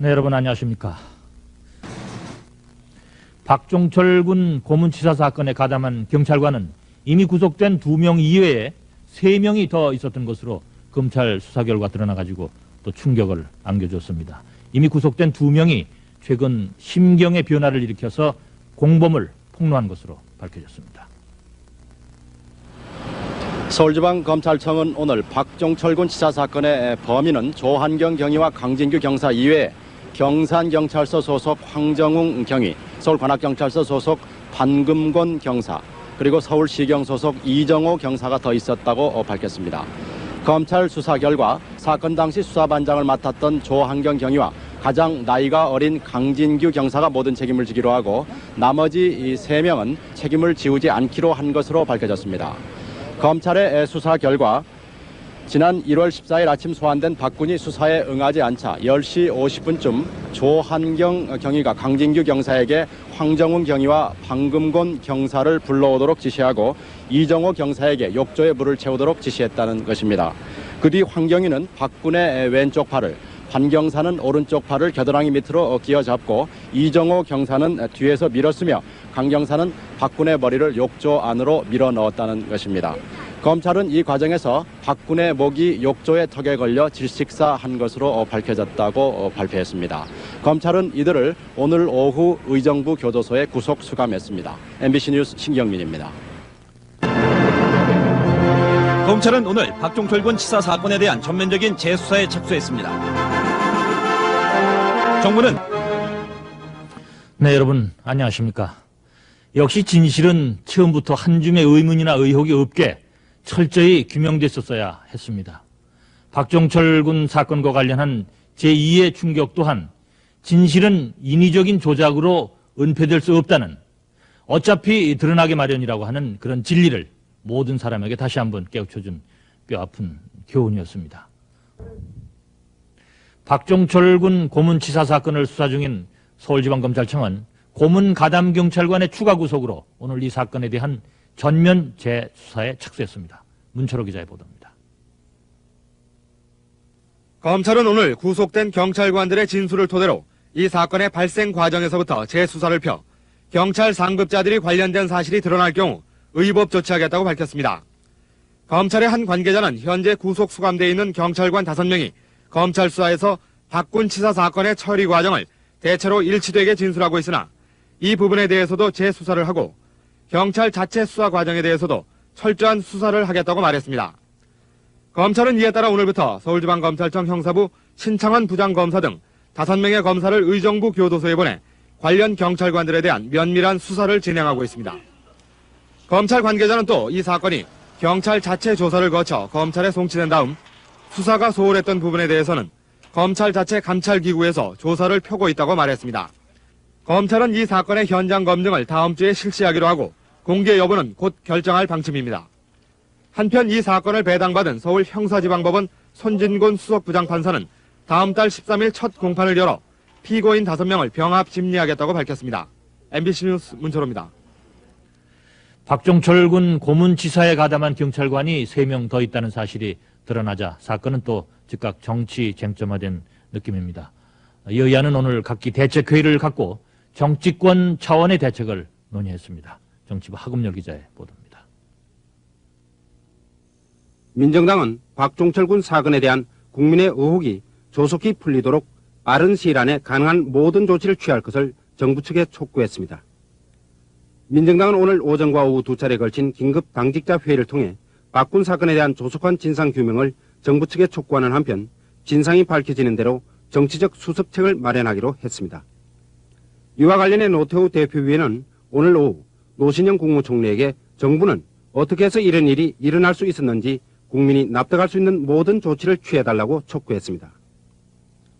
네, 여러분 안녕하십니까. 박종철 군 고문치사 사건에 가담한 경찰관은 이미 구속된 2명 이외에 3명이 더 있었던 것으로 검찰 수사 결과 드러나가지고 또 충격을 안겨줬습니다. 이미 구속된 2명이 최근 심경의 변화를 일으켜서 공범을 폭로한 것으로 밝혀졌습니다. 서울지방검찰청은 오늘 박종철 군 치사 사건의 범인은 조한경 경위와 강진규 경사 이외에 경산경찰서 소속 황정웅 경위, 서울관악경찰서 소속 반금곤 경사, 그리고 서울시경 소속 이정호 경사가 더 있었다고 밝혔습니다. 검찰 수사 결과 사건 당시 수사반장을 맡았던 조한경 경위와 가장 나이가 어린 강진규 경사가 모든 책임을 지기로 하고 나머지 3명은 책임을 지우지 않기로 한 것으로 밝혀졌습니다. 검찰의 수사 결과 지난 1월 14일 아침 소환된 박군이 수사에 응하지 않자 10시 50분쯤 조한경 경위가 강진규 경사에게 황정웅 경위와 방금곤 경사를 불러오도록 지시하고 이정호 경사에게 욕조에 물을 채우도록 지시했다는 것입니다. 그 뒤 황경위는 박군의 왼쪽 팔을, 반 경사는 오른쪽 팔을 겨드랑이 밑으로 끼어잡고 이정호 경사는 뒤에서 밀었으며 강 경사는 박군의 머리를 욕조 안으로 밀어 넣었다는 것입니다. 검찰은 이 과정에서 박군의 목이 욕조의 턱에 걸려 질식사한 것으로 밝혀졌다고 발표했습니다. 검찰은 이들을 오늘 오후 의정부 교도소에 구속 수감했습니다. MBC 뉴스 신경민입니다. 검찰은 오늘 박종철 군 치사 사건에 대한 전면적인 재수사에 착수했습니다. 정부는 네, 여러분 안녕하십니까. 역시 진실은 처음부터 한 줌의 의문이나 의혹이 없게 철저히 규명됐었어야 했습니다. 박종철 군 사건과 관련한 제2의 충격 또한 진실은 인위적인 조작으로 은폐될 수 없다는, 어차피 드러나게 마련이라고 하는 그런 진리를 모든 사람에게 다시 한번 깨우쳐준 뼈아픈 교훈이었습니다. 박종철 군 고문치사 사건을 수사 중인 서울지방검찰청은 고문 가담경찰관의 추가 구속으로 오늘 이 사건에 대한 전면 재수사에 착수했습니다. 문철호 기자의 보도입니다. 검찰은 오늘 구속된 경찰관들의 진술을 토대로 이 사건의 발생 과정에서부터 재수사를 펴 경찰 상급자들이 관련된 사실이 드러날 경우 의법 조치하겠다고 밝혔습니다. 검찰의 한 관계자는 현재 구속 수감되어 있는 경찰관 5명이 검찰 수사에서 박군 치사 사건의 처리 과정을 대체로 일치되게 진술하고 있으나 이 부분에 대해서도 재수사를 하고 경찰 자체 수사 과정에 대해서도 철저한 수사를 하겠다고 말했습니다. 검찰은 이에 따라 오늘부터 서울지방검찰청 형사부 신창원 부장검사 등 5명의 검사를 의정부 교도소에 보내 관련 경찰관들에 대한 면밀한 수사를 진행하고 있습니다. 검찰 관계자는 또 이 사건이 경찰 자체 조사를 거쳐 검찰에 송치된 다음 수사가 소홀했던 부분에 대해서는 검찰 자체 감찰기구에서 조사를 펴고 있다고 말했습니다. 검찰은 이 사건의 현장 검증을 다음 주에 실시하기로 하고 공개 여부는 곧 결정할 방침입니다. 한편 이 사건을 배당받은 서울 형사지방법원 손진곤 수석부장판사는 다음 달 13일 첫 공판을 열어 피고인 5명을 병합 심리하겠다고 밝혔습니다. MBC 뉴스 문철호입니다. 박종철 군 고문치사에 가담한 경찰관이 3명 더 있다는 사실이 드러나자 사건은 또 즉각 정치 쟁점화된 느낌입니다. 여야는 오늘 각기 대책회의를 갖고 정치권 차원의 대책을 논의했습니다. 정치부 하금열 기자의 보도입니다. 민정당은 박종철 군 사건에 대한 국민의 의혹이 조속히 풀리도록 빠른 시일 안에 가능한 모든 조치를 취할 것을 정부 측에 촉구했습니다. 민정당은 오늘 오전과 오후 2차례 걸친 긴급 당직자 회의를 통해 박군 사건에 대한 조속한 진상규명을 정부 측에 촉구하는 한편 진상이 밝혀지는 대로 정치적 수습책을 마련하기로 했습니다. 이와 관련해 노태우 대표위원은 오늘 오후 노신영 국무총리에게 정부는 어떻게 해서 이런 일이 일어날 수 있었는지 국민이 납득할 수 있는 모든 조치를 취해달라고 촉구했습니다.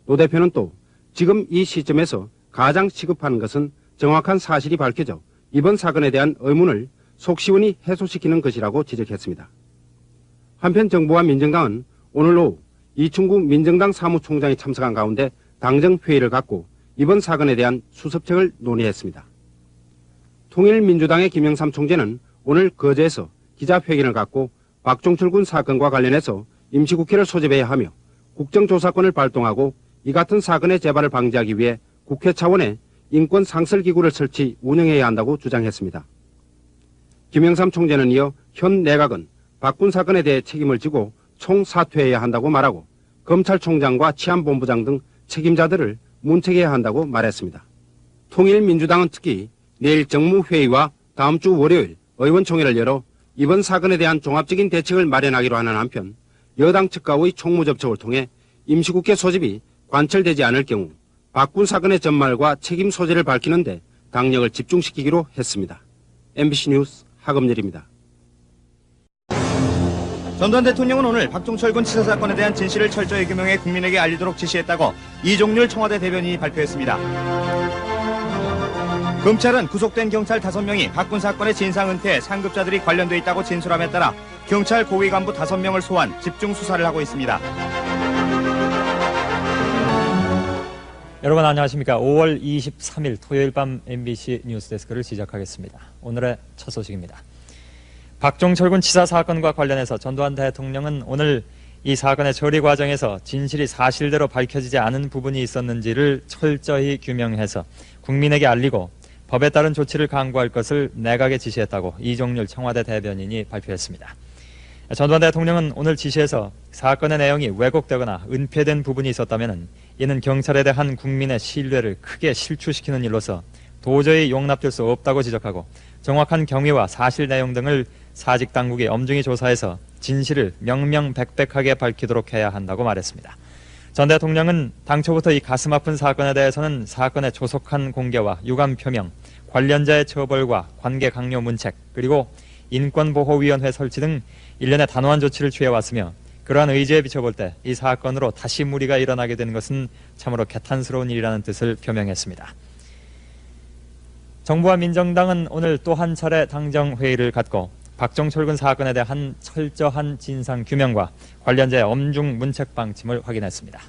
노 대표는 또 지금 이 시점에서 가장 시급한 것은 정확한 사실이 밝혀져 이번 사건에 대한 의문을 속시원히 해소시키는 것이라고 지적했습니다. 한편 정부와 민정당은 오늘 오후 이충구 민정당 사무총장이 참석한 가운데 당정회의를 갖고 이번 사건에 대한 수습책을 논의했습니다. 통일민주당의 김영삼 총재는 오늘 거제에서 기자회견을 갖고 박종철 군 사건과 관련해서 임시국회를 소집해야 하며 국정조사권을 발동하고 이 같은 사건의 재발을 방지하기 위해 국회 차원의 인권 상설 기구를 설치 운영해야 한다고 주장했습니다. 김영삼 총재는 이어 현 내각은 박군 사건에 대해 책임을 지고 총사퇴해야 한다고 말하고 검찰총장과 치안본부장 등 책임자들을 문책해야 한다고 말했습니다. 통일민주당은 특히 내일 정무회의와 다음 주 월요일 의원총회를 열어 이번 사건에 대한 종합적인 대책을 마련하기로 하는 한편 여당 측과의 총무 접촉을 통해 임시국회 소집이 관철되지 않을 경우 박군 사건의 전말과 책임 소재를 밝히는데 당력을 집중시키기로 했습니다. MBC 뉴스 하금열입니다. 전두환 대통령은 오늘 박종철 군 치사 사건에 대한 진실을 철저히 규명해 국민에게 알리도록 지시했다고 이종률 청와대 대변인이 발표했습니다. 검찰은 구속된 경찰 5명이 박군 사건의 진상 은폐에 상급자들이 관련돼 있다고 진술함에 따라 경찰 고위 간부 5명을 소환 집중 수사를 하고 있습니다. 여러분 안녕하십니까. 5월 23일 토요일 밤 MBC 뉴스데스크를 시작하겠습니다. 오늘의 첫 소식입니다. 박종철 군 치사 사건과 관련해서 전두환 대통령은 오늘 이 사건의 처리 과정에서 진실이 사실대로 밝혀지지 않은 부분이 있었는지를 철저히 규명해서 국민에게 알리고 법에 따른 조치를 강구할 것을 내각에 지시했다고 이종률 청와대 대변인이 발표했습니다. 전두환 대통령은 오늘 지시에서 사건의 내용이 왜곡되거나 은폐된 부분이 있었다면 이는 경찰에 대한 국민의 신뢰를 크게 실추시키는 일로서 도저히 용납될 수 없다고 지적하고 정확한 경위와 사실 내용 등을 사직 당국이 엄중히 조사해서 진실을 명명백백하게 밝히도록 해야 한다고 말했습니다. 전 대통령은 당초부터 이 가슴 아픈 사건에 대해서는 사건의 조속한 공개와 유감 표명, 관련자의 처벌과 관계 강요 문책, 그리고 인권보호위원회 설치 등 일련의 단호한 조치를 취해왔으며 그러한 의지에 비춰볼 때 이 사건으로 다시 무리가 일어나게 되는 것은 참으로 개탄스러운 일이라는 뜻을 표명했습니다. 정부와 민정당은 오늘 또 한 차례 당정회의를 갖고 박종철 군 사건에 대한 철저한 진상 규명과 관련자의 엄중 문책 방침을 확인했습니다.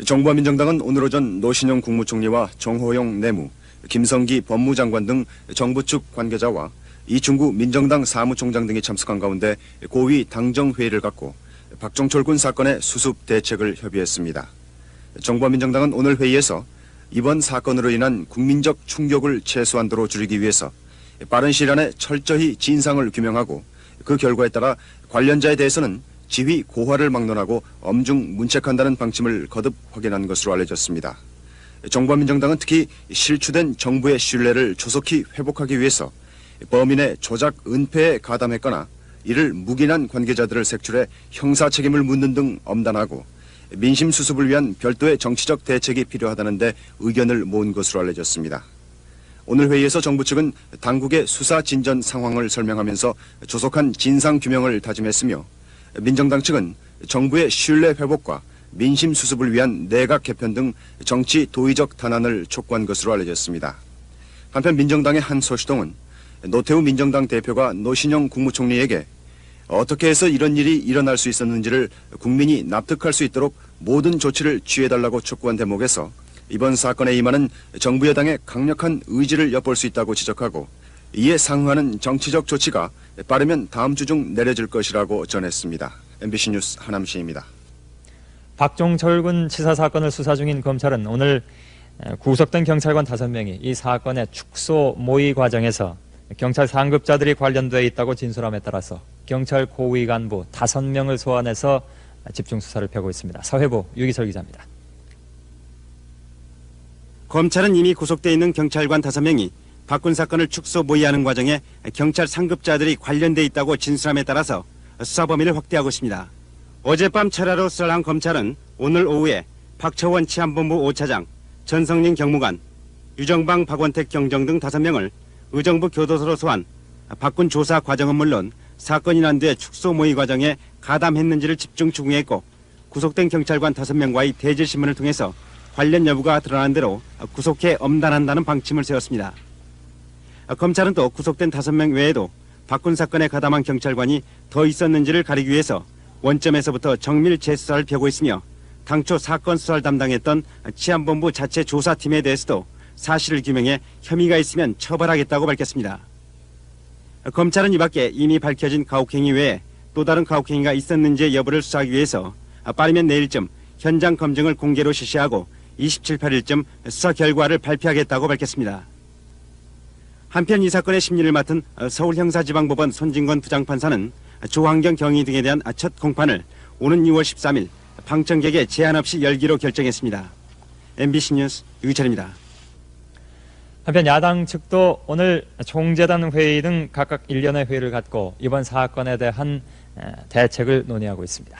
정부와 민정당은 오늘 오전 노신영 국무총리와 정호영 내무, 김성기 법무장관 등 정부 측 관계자와 이충구 민정당 사무총장 등이 참석한 가운데 고위 당정회의를 갖고 박종철 군 사건의 수습 대책을 협의했습니다. 정부와 민정당은 오늘 회의에서 이번 사건으로 인한 국민적 충격을 최소한도로 줄이기 위해서 빠른 시일 안에 철저히 진상을 규명하고 그 결과에 따라 관련자에 대해서는 지휘 고하를 막론하고 엄중 문책한다는 방침을 거듭 확인한 것으로 알려졌습니다. 정부와 민정당은 특히 실추된 정부의 신뢰를 조속히 회복하기 위해서 범인의 조작 은폐에 가담했거나 이를 묵인한 관계자들을 색출해 형사 책임을 묻는 등 엄단하고 민심 수습을 위한 별도의 정치적 대책이 필요하다는 데 의견을 모은 것으로 알려졌습니다. 오늘 회의에서 정부 측은 당국의 수사 진전 상황을 설명하면서 조속한 진상 규명을 다짐했으며 민정당 측은 정부의 신뢰 회복과 민심 수습을 위한 내각 개편 등 정치 도의적 탄환을 촉구한 것으로 알려졌습니다. 한편 민정당의 한 소시동은 노태우 민정당 대표가 노신영 국무총리에게 어떻게 해서 이런 일이 일어날 수 있었는지를 국민이 납득할 수 있도록 모든 조치를 취해달라고 촉구한 대목에서 이번 사건에 임하는 정부 여당의 강력한 의지를 엿볼 수 있다고 지적하고 이에 상응하는 정치적 조치가 빠르면 다음 주 중 내려질 것이라고 전했습니다. MBC 뉴스 하남시입니다. 박종철 군 치사 사건을 수사 중인 검찰은 오늘 구속된 경찰관 5명이 이 사건의 축소 모의 과정에서 경찰 상급자들이 관련되어 있다고 진술함에 따라서 경찰 고위 간부 5명을 소환해서 집중 수사를 펴고 있습니다. 사회부 유기철 기자입니다. 검찰은 이미 구속돼 있는 경찰관 5명이 박군 사건을 축소 모의하는 과정에 경찰 상급자들이 관련돼 있다고 진술함에 따라서 수사 범위를 확대하고 있습니다. 어젯밤 철야로 수사를 한 검찰은 오늘 오후에 박처원 치안본부 5차장, 전성린 경무관, 유정방 박원택 경정 등 5명을 의정부 교도소로 소환, 박군 조사 과정은 물론 사건이 난 뒤에 축소 모의 과정에 가담했는지를 집중 추궁했고 구속된 경찰관 5명과의 대질신문을 통해서 관련 여부가 드러난 대로 구속해 엄단한다는 방침을 세웠습니다. 검찰은 또 구속된 5명 외에도 박군 사건에 가담한 경찰관이 더 있었는지를 가리기 위해서 원점에서부터 정밀 재수사를 펴고 있으며 당초 사건 수사를 담당했던 치안본부 자체 조사팀에 대해서도 사실을 규명해 혐의가 있으면 처벌하겠다고 밝혔습니다. 검찰은 이 밖에 이미 밝혀진 가혹행위 외에 또 다른 가혹행위가 있었는지의 여부를 수사하기 위해서 빠르면 내일쯤 현장 검증을 공개로 실시하고 27, 8일쯤 수사 결과를 발표하겠다고 밝혔습니다. 한편 이 사건의 심리를 맡은 서울형사지방법원 손진건 부장판사는 조환경 경위 등에 대한 첫 공판을 오는 6월 13일 방청객에 제한 없이 열기로 결정했습니다. MBC 뉴스 유희철입니다. 한편 야당 측도 오늘 총재단 회의 등 각각 일련의 회의를 갖고 이번 사건에 대한 대책을 논의하고 있습니다.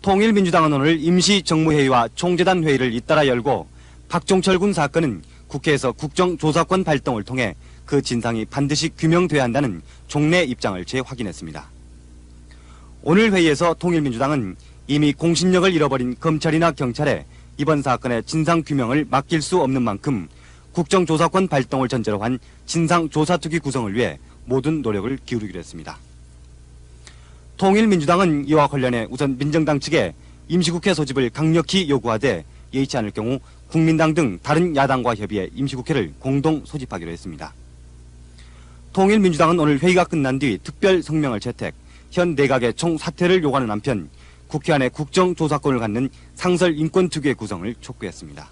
통일민주당은 오늘 임시정무회의와 총재단 회의를 잇따라 열고 박종철 군 사건은 국회에서 국정조사권 발동을 통해 그 진상이 반드시 규명돼야 한다는 종래 입장을 재확인했습니다. 오늘 회의에서 통일민주당은 이미 공신력을 잃어버린 검찰이나 경찰에 이번 사건의 진상규명을 맡길 수 없는 만큼 국정조사권 발동을 전제로 한 진상조사특위 구성을 위해 모든 노력을 기울이기로 했습니다. 통일민주당은 이와 관련해 우선 민정당 측에 임시국회 소집을 강력히 요구하되 예의치 않을 경우 국민당 등 다른 야당과 협의해 임시국회를 공동 소집하기로 했습니다. 통일민주당은 오늘 회의가 끝난 뒤 특별 성명을 채택, 현 내각의 총사퇴를 요구하는 한편 국회 안에 국정조사권을 갖는 상설인권특위의 구성을 촉구했습니다.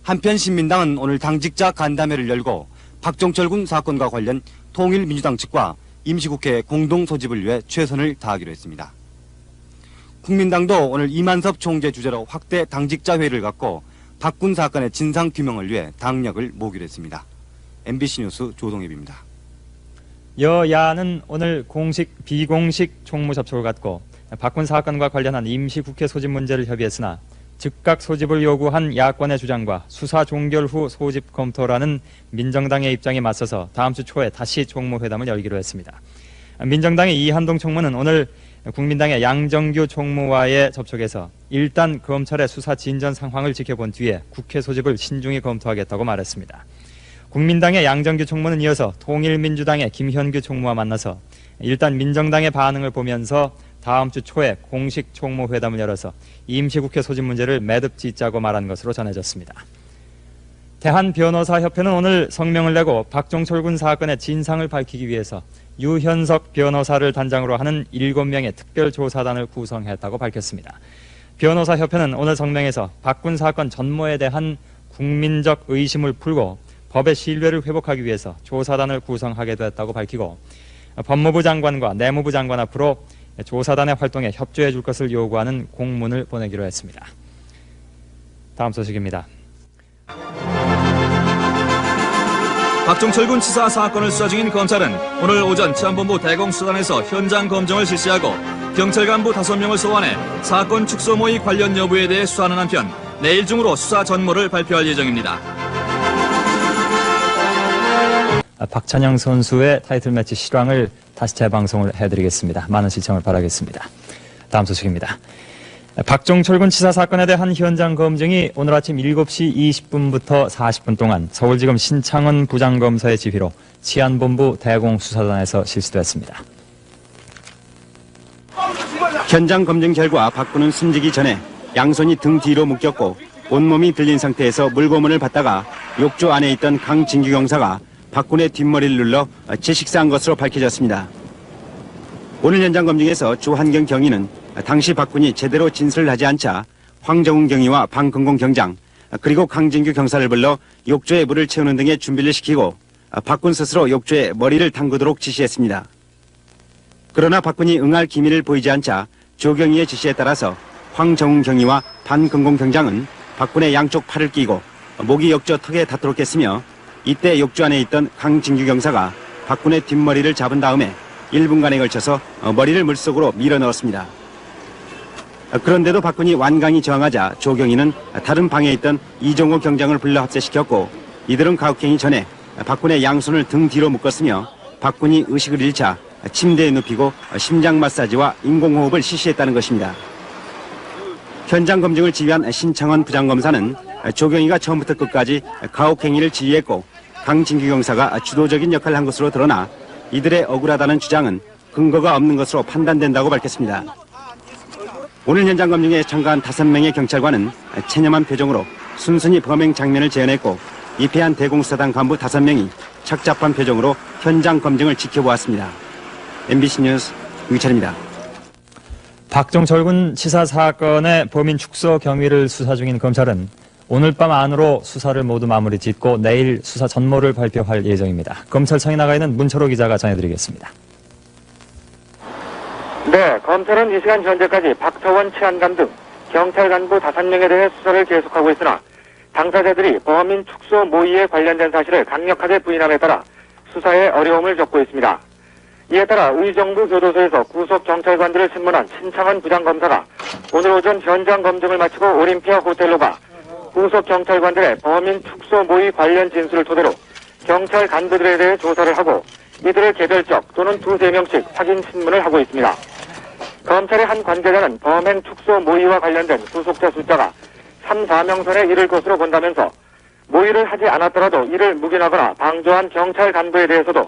한편 신민당은 오늘 당직자 간담회를 열고 박종철 군 사건과 관련 통일민주당 측과 임시국회 공동 소집을 위해 최선을 다하기로 했습니다. 국민당도 오늘 이만섭 총재 주재로 확대 당직자 회의를 갖고 박군 사건의 진상규명을 위해 당력을 모으기로 했습니다. MBC 뉴스 조동엽입니다. 여야는 오늘 공식, 비공식 총무 접촉을 갖고 박군 사건과 관련한 임시국회 소집 문제를 협의했으나 즉각 소집을 요구한 야권의 주장과 수사 종결 후 소집 검토라는 민정당의 입장에 맞서서 다음 주 초에 다시 총무회담을 열기로 했습니다. 민정당의 이한동 총무는 오늘 국민당의 양정규 총무와의 접촉에서 일단 검찰의 수사 진전 상황을 지켜본 뒤에 국회 소집을 신중히 검토하겠다고 말했습니다. 국민당의 양정규 총무는 이어서 통일민주당의 김현규 총무와 만나서 일단 민정당의 반응을 보면서 다음 주 초에 공식 총무회담을 열어서 임시국회 소집 문제를 매듭 짓자고 말한 것으로 전해졌습니다. 대한변호사협회는 오늘 성명을 내고 박종철 군 사건의 진상을 밝히기 위해서 유현석 변호사를 단장으로 하는 7명의 특별조사단을 구성했다고 밝혔습니다. 변호사협회는 오늘 성명에서 박군 사건 전모에 대한 국민적 의심을 풀고 법의 신뢰를 회복하기 위해서 조사단을 구성하게 됐다고 밝히고 법무부 장관과 내무부 장관 앞으로 조사단의 활동에 협조해 줄 것을 요구하는 공문을 보내기로 했습니다. 다음 소식입니다. 박종철 군 치사 사건을 수사 중인 검찰은 오늘 오전 치안본부 대공수사단에서 현장 검증을 실시하고 경찰 간부 5명을 소환해 사건 축소 모의 관련 여부에 대해 수사하는 한편 내일 중으로 수사 전모를 발표할 예정입니다. 박찬영 선수의 타이틀 매치 실황을 다시 재방송을 해드리겠습니다. 많은 시청을 바라겠습니다. 다음 소식입니다. 박종철 군 치사 사건에 대한 현장 검증이 오늘 아침 7시 20분부터 40분 동안 서울지검 신창원 부장검사의 지휘로 치안본부 대공수사단에서 실시됐습니다. 현장 검증 결과 박군은 숨지기 전에 양손이 등 뒤로 묶였고 온몸이 들린 상태에서 물고문을 받다가 욕조 안에 있던 강진규 경사가 박군의 뒷머리를 눌러 질식사한 것으로 밝혀졌습니다. 오늘 현장 검증에서 조한경 경위는 당시 박군이 제대로 진술을 하지 않자 황정훈 경위와 방근공 경장 그리고 강진규 경사를 불러 욕조에 물을 채우는 등의 준비를 시키고 박군 스스로 욕조에 머리를 담그도록 지시했습니다. 그러나 박군이 응할 기미를 보이지 않자 조경희의 지시에 따라서 황정훈 경위와 방근공 경장은 박군의 양쪽 팔을 끼고 목이 욕조 턱에 닿도록 했으며 이때 욕조 안에 있던 강진규 경사가 박군의 뒷머리를 잡은 다음에 1분간에 걸쳐서 머리를 물속으로 밀어 넣었습니다. 그런데도 박군이 완강히 저항하자 조경희는 다른 방에 있던 이종호 경장을 불러 합세시켰고 이들은 가혹행위 전에 박군의 양손을 등 뒤로 묶었으며 박군이 의식을 잃자 침대에 눕히고 심장 마사지와 인공호흡을 실시했다는 것입니다. 현장 검증을 지휘한 신창원 부장검사는 조경희가 처음부터 끝까지 가혹행위를 지휘했고 강진규 경사가 주도적인 역할을 한 것으로 드러나 이들의 억울하다는 주장은 근거가 없는 것으로 판단된다고 밝혔습니다. 오늘 현장 검증에 참가한 5명의 경찰관은 체념한 표정으로 순순히 범행 장면을 재현했고 입회한 대공수사단 간부 5명이 착잡한 표정으로 현장 검증을 지켜보았습니다. MBC 뉴스 유희철입니다. 박종철 군 치사 사건의 범인 축소 경위를 수사 중인 검찰은 오늘 밤 안으로 수사를 모두 마무리 짓고 내일 수사 전모를 발표할 예정입니다. 검찰청에 나가 있는 문철호 기자가 전해드리겠습니다. 네, 검찰은 이 시간 현재까지 박서원 치안관 등 경찰 간부 5명에 대해 수사를 계속하고 있으나 당사자들이 범인 축소 모의에 관련된 사실을 강력하게 부인함에 따라 수사에 어려움을 겪고 있습니다. 이에 따라 의정부 교도소에서 구속 경찰관들을 신문한 신창원 부장검사가 오늘 오전 현장 검증을 마치고 올림피아 호텔로 가 구속 경찰관들의 범인 축소 모의 관련 진술을 토대로 경찰 간부들에 대해 조사를 하고 이들을 개별적 또는 2-3명씩 확인 신문을 하고 있습니다. 검찰의 한 관계자는 범행 축소 모의와 관련된 구속자 숫자가 3-4명 선에 이를 것으로 본다면서 모의를 하지 않았더라도 이를 묵인하거나 방조한 경찰 간부에 대해서도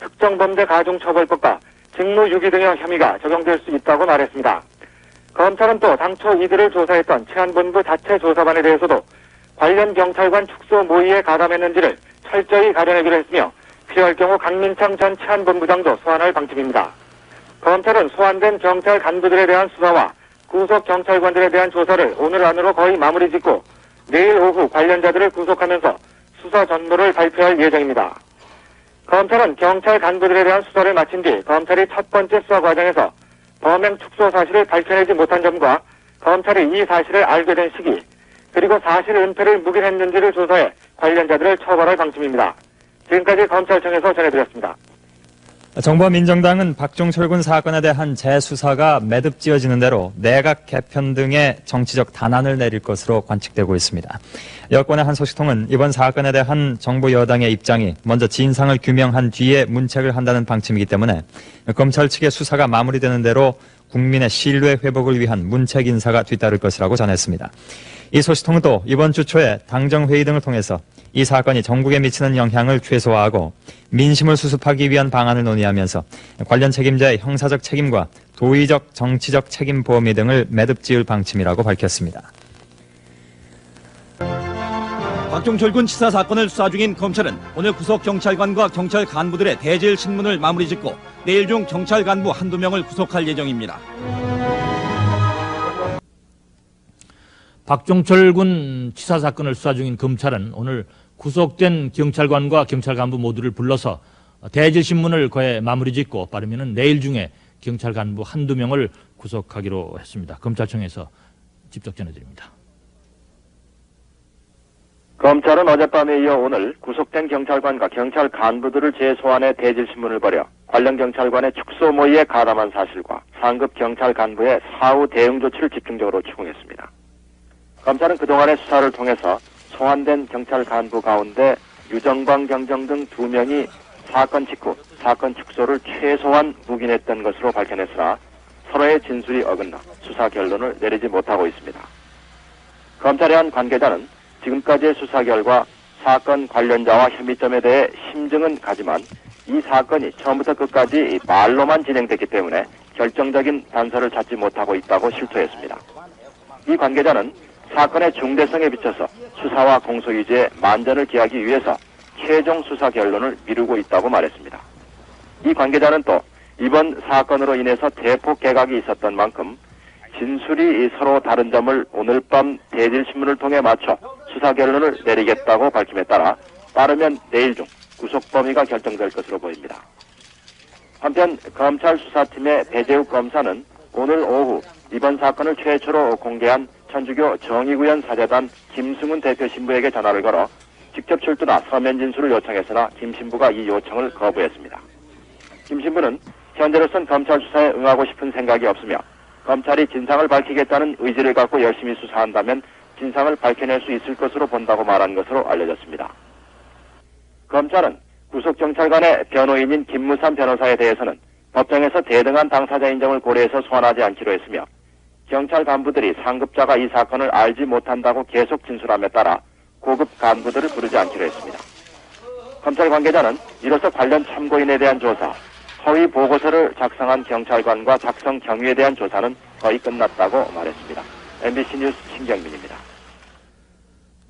특정범죄 가중처벌법과 직무유기 등의 혐의가 적용될 수 있다고 말했습니다. 검찰은 또 당초 이들을 조사했던 치안본부 자체 조사반에 대해서도 관련 경찰관 축소 모의에 가담했는지를 철저히 가려내기로 했으며 필요할 경우 강민창 전 치안본부장도 소환할 방침입니다. 검찰은 소환된 경찰 간부들에 대한 수사와 구속 경찰관들에 대한 조사를 오늘 안으로 거의 마무리 짓고 내일 오후 관련자들을 구속하면서 수사 전모를 발표할 예정입니다. 검찰은 경찰 간부들에 대한 수사를 마친 뒤 검찰이 첫 번째 수사 과정에서 범행 축소 사실을 밝혀내지 못한 점과 검찰이 이 사실을 알게 된 시기 그리고 사실 은폐를 묵인했는지를 조사해 관련자들을 처벌할 방침입니다. 지금까지 검찰청에서 전해드렸습니다. 정부와 민정당은 박종철 군 사건에 대한 재수사가 매듭지어지는 대로 내각 개편 등의 정치적 단안을 내릴 것으로 관측되고 있습니다. 여권의 한 소식통은 이번 사건에 대한 정부 여당의 입장이 먼저 진상을 규명한 뒤에 문책을 한다는 방침이기 때문에 검찰 측의 수사가 마무리되는 대로 국민의 신뢰 회복을 위한 문책 인사가 뒤따를 것이라고 전했습니다. 이 소식통은 또 이번 주 초에 당정회의 등을 통해서 이 사건이 전국에 미치는 영향을 최소화하고 민심을 수습하기 위한 방안을 논의하면서 관련 책임자의 형사적 책임과 도의적 정치적 책임 범위 등을 매듭지을 방침이라고 밝혔습니다. 박종철 군 치사 사건을 수사 중인 검찰은 오늘 구속 경찰관과 경찰 간부들의 대질 신문을 마무리 짓고 내일 중 경찰 간부 한두 명을 구속할 예정입니다. 박종철 군 치사 사건을 수사 중인 검찰은 오늘 구속된 경찰관과 경찰 간부 모두를 불러서 대질 신문을 거의 마무리 짓고 빠르면 내일 중에 경찰 간부 한두 명을 구속하기로 했습니다. 검찰청에서 직접 전해드립니다. 검찰은 어젯밤에 이어 오늘 구속된 경찰관과 경찰 간부들을 재소환해 대질 신문을 벌여 관련 경찰관의 축소 모의에 가담한 사실과 상급 경찰 간부의 사후 대응 조치를 집중적으로 추궁했습니다. 검찰은 그동안의 수사를 통해서 소환된 경찰 간부 가운데 유정광 경정 등 2명이 사건 직후 사건 축소를 최소한 묵인했던 것으로 밝혀냈으나 서로의 진술이 어긋나 수사 결론을 내리지 못하고 있습니다. 검찰의 한 관계자는 지금까지의 수사 결과 사건 관련자와 혐의점에 대해 심증은 가지만 이 사건이 처음부터 끝까지 말로만 진행됐기 때문에 결정적인 단서를 찾지 못하고 있다고 실토했습니다. 이 관계자는 사건의 중대성에 비춰서 수사와 공소유지에 만전을 기하기 위해서 최종 수사 결론을 미루고 있다고 말했습니다. 이 관계자는 또 이번 사건으로 인해서 대폭 개각이 있었던 만큼 진술이 서로 다른 점을 오늘 밤 대질신문을 통해 맞춰 수사 결론을 내리겠다고 밝힘에 따라 빠르면 내일 중 구속 범위가 결정될 것으로 보입니다. 한편 검찰 수사팀의 배재욱 검사는 오늘 오후 이번 사건을 최초로 공개한 천주교 정의구현 사제단 김승훈 대표 신부에게 전화를 걸어 직접 출두나 서면 진술을 요청했으나 김 신부가 이 요청을 거부했습니다. 김 신부는 현재로선 검찰 수사에 응하고 싶은 생각이 없으며 검찰이 진상을 밝히겠다는 의지를 갖고 열심히 수사한다면 진상을 밝혀낼 수 있을 것으로 본다고 말한 것으로 알려졌습니다. 검찰은 구속경찰관의 변호인인 김무삼 변호사에 대해서는 법정에서 대등한 당사자 인정을 고려해서 소환하지 않기로 했으며 경찰 간부들이 상급자가 이 사건을 알지 못한다고 계속 진술함에 따라 고급 간부들을 부르지 않기로 했습니다. 검찰 관계자는 이로써 관련 참고인에 대한 조사, 허위 보고서를 작성한 경찰관과 작성 경위에 대한 조사는 거의 끝났다고 말했습니다. MBC 뉴스 신경민입니다.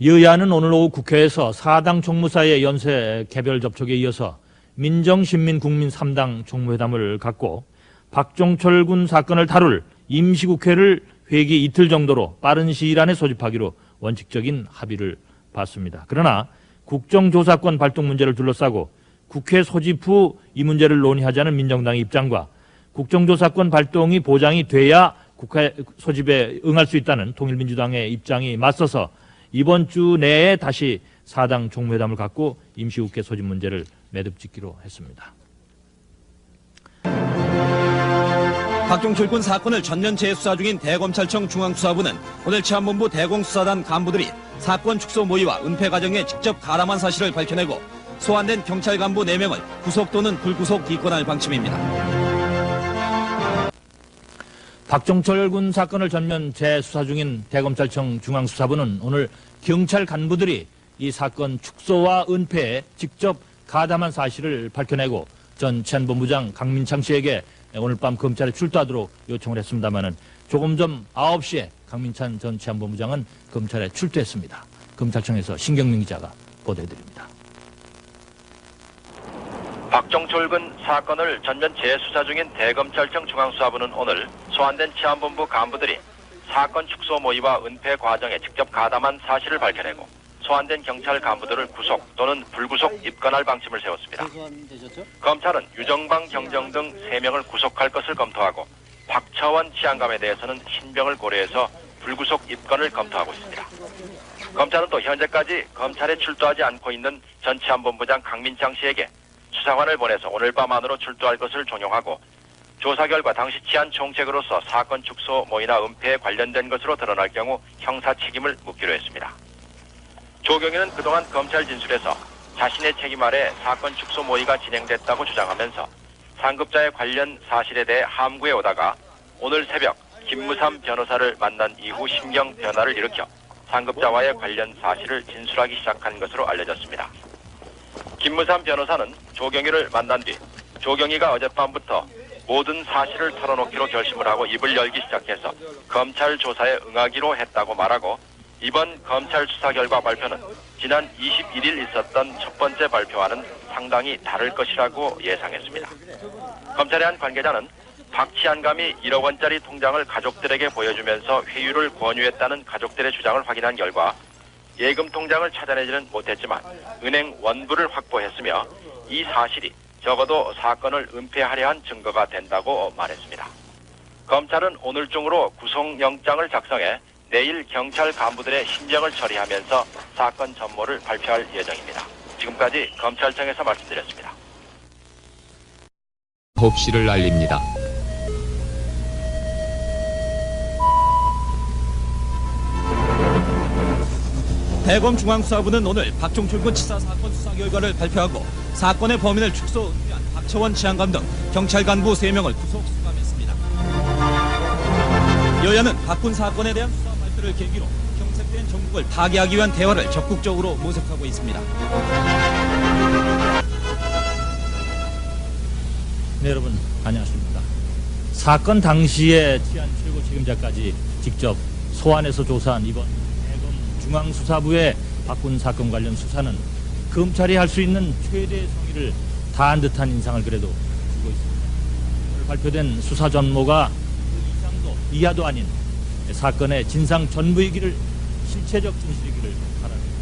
여야는 오늘 오후 국회에서 4당 총무사의 연쇄 개별 접촉에 이어서 민정신민국민 3당 총무회담을 갖고 박종철 군 사건을 다룰 임시국회를 회기 이틀 정도로 빠른 시일 안에 소집하기로 원칙적인 합의를 봤습니다. 그러나 국정조사권 발동 문제를 둘러싸고 국회 소집 후 이 문제를 논의하자는 민정당의 입장과 국정조사권 발동이 보장이 돼야 국회 소집에 응할 수 있다는 통일민주당의 입장이 맞서서 이번 주 내에 다시 사당 종무회담을 갖고 임시국회 소집 문제를 매듭짓기로 했습니다. 박종철군 사건을 전면 재수사 중인 대검찰청 중앙수사부는 오늘 치안본부 대공수사단 간부들이 사건 축소 모의와 은폐 과정에 직접 가담한 사실을 밝혀내고 소환된 경찰 간부 4명을 구속 또는 불구속 기권할 방침입니다. 박종철 군 사건을 전면 재수사 중인 대검찰청 중앙수사부는 오늘 경찰 간부들이 이 사건 축소와 은폐에 직접 가담한 사실을 밝혀내고 전 치안본부장 강민창 씨에게 오늘 밤 검찰에 출두하도록 요청을 했습니다마는 조금 전 9시에 강민찬 전 치안본부장은 검찰에 출두했습니다. 검찰청에서 신경민 기자가 보도해드립니다. 박종철군 사건을 전면 재수사 중인 대검찰청 중앙수사부는 오늘 소환된 치안본부 간부들이 사건 축소 모의와 은폐 과정에 직접 가담한 사실을 밝혀내고 소환된 경찰 간부들을 구속 또는 불구속 입건할 방침을 세웠습니다. 검찰은 유정방, 경정 등 3명을 구속할 것을 검토하고 박처원 치안감에 대해서는 신병을 고려해서 불구속 입건을 검토하고 있습니다. 검찰은 또 현재까지 검찰에 출두하지 않고 있는 전 치안본부장 강민창 씨에게 수사관을 보내서 오늘 밤 안으로 출두할 것을 종용하고 조사 결과 당시 치안 총책으로서 사건 축소 모의나 은폐에 관련된 것으로 드러날 경우 형사 책임을 묻기로 했습니다. 조경희는 그동안 검찰 진술에서 자신의 책임 아래 사건 축소 모의가 진행됐다고 주장하면서 상급자의 관련 사실에 대해 함구해 오다가 오늘 새벽 김무삼 변호사를 만난 이후 심경 변화를 일으켜 상급자와의 관련 사실을 진술하기 시작한 것으로 알려졌습니다. 김무삼 변호사는 조경희를 만난 뒤 조경희가 어젯밤부터 모든 사실을 털어놓기로 결심을 하고 입을 열기 시작해서 검찰 조사에 응하기로 했다고 말하고 이번 검찰 수사 결과 발표는 지난 21일 있었던 첫 번째 발표와는 상당히 다를 것이라고 예상했습니다. 검찰의 한 관계자는 박 치안감이 1억 원짜리 통장을 가족들에게 보여주면서 회유를 권유했다는 가족들의 주장을 확인한 결과 예금 통장을 찾아내지는 못했지만 은행 원부를 확보했으며 이 사실이 적어도 사건을 은폐하려 한 증거가 된다고 말했습니다. 검찰은 오늘 중으로 구속영장을 작성해 내일 경찰 간부들의 신병을 처리하면서 사건 전모를 발표할 예정입니다. 지금까지 검찰청에서 말씀드렸습니다. 법시를 알립니다. 대검중앙수사부는 오늘 박종철군 치사 사건 수사 결과를 발표하고 사건의 범인을 축소 은폐한 박처원 치안감 등 경찰 간부 3명을 구속 수감했습니다. 여야는 박군 사건에 대한 수사 발표를 계기로 경색된 정국을 타개하기 위한 대화를 적극적으로 모색하고 있습니다. 네, 여러분 안녕하십니까. 사건 당시에 치안 최고 책임자까지 직접 소환해서 조사한 이번 중앙수사부의 박군 사건 관련 수사는 검찰이 할 수 있는 최대의 성의를 다한 듯한 인상을 그래도 주고 있습니다. 오늘 발표된 수사 전모가 그 이상도 이하도 아닌 사건의 진상 전부이기를 실체적 진실이기를 바랍니다.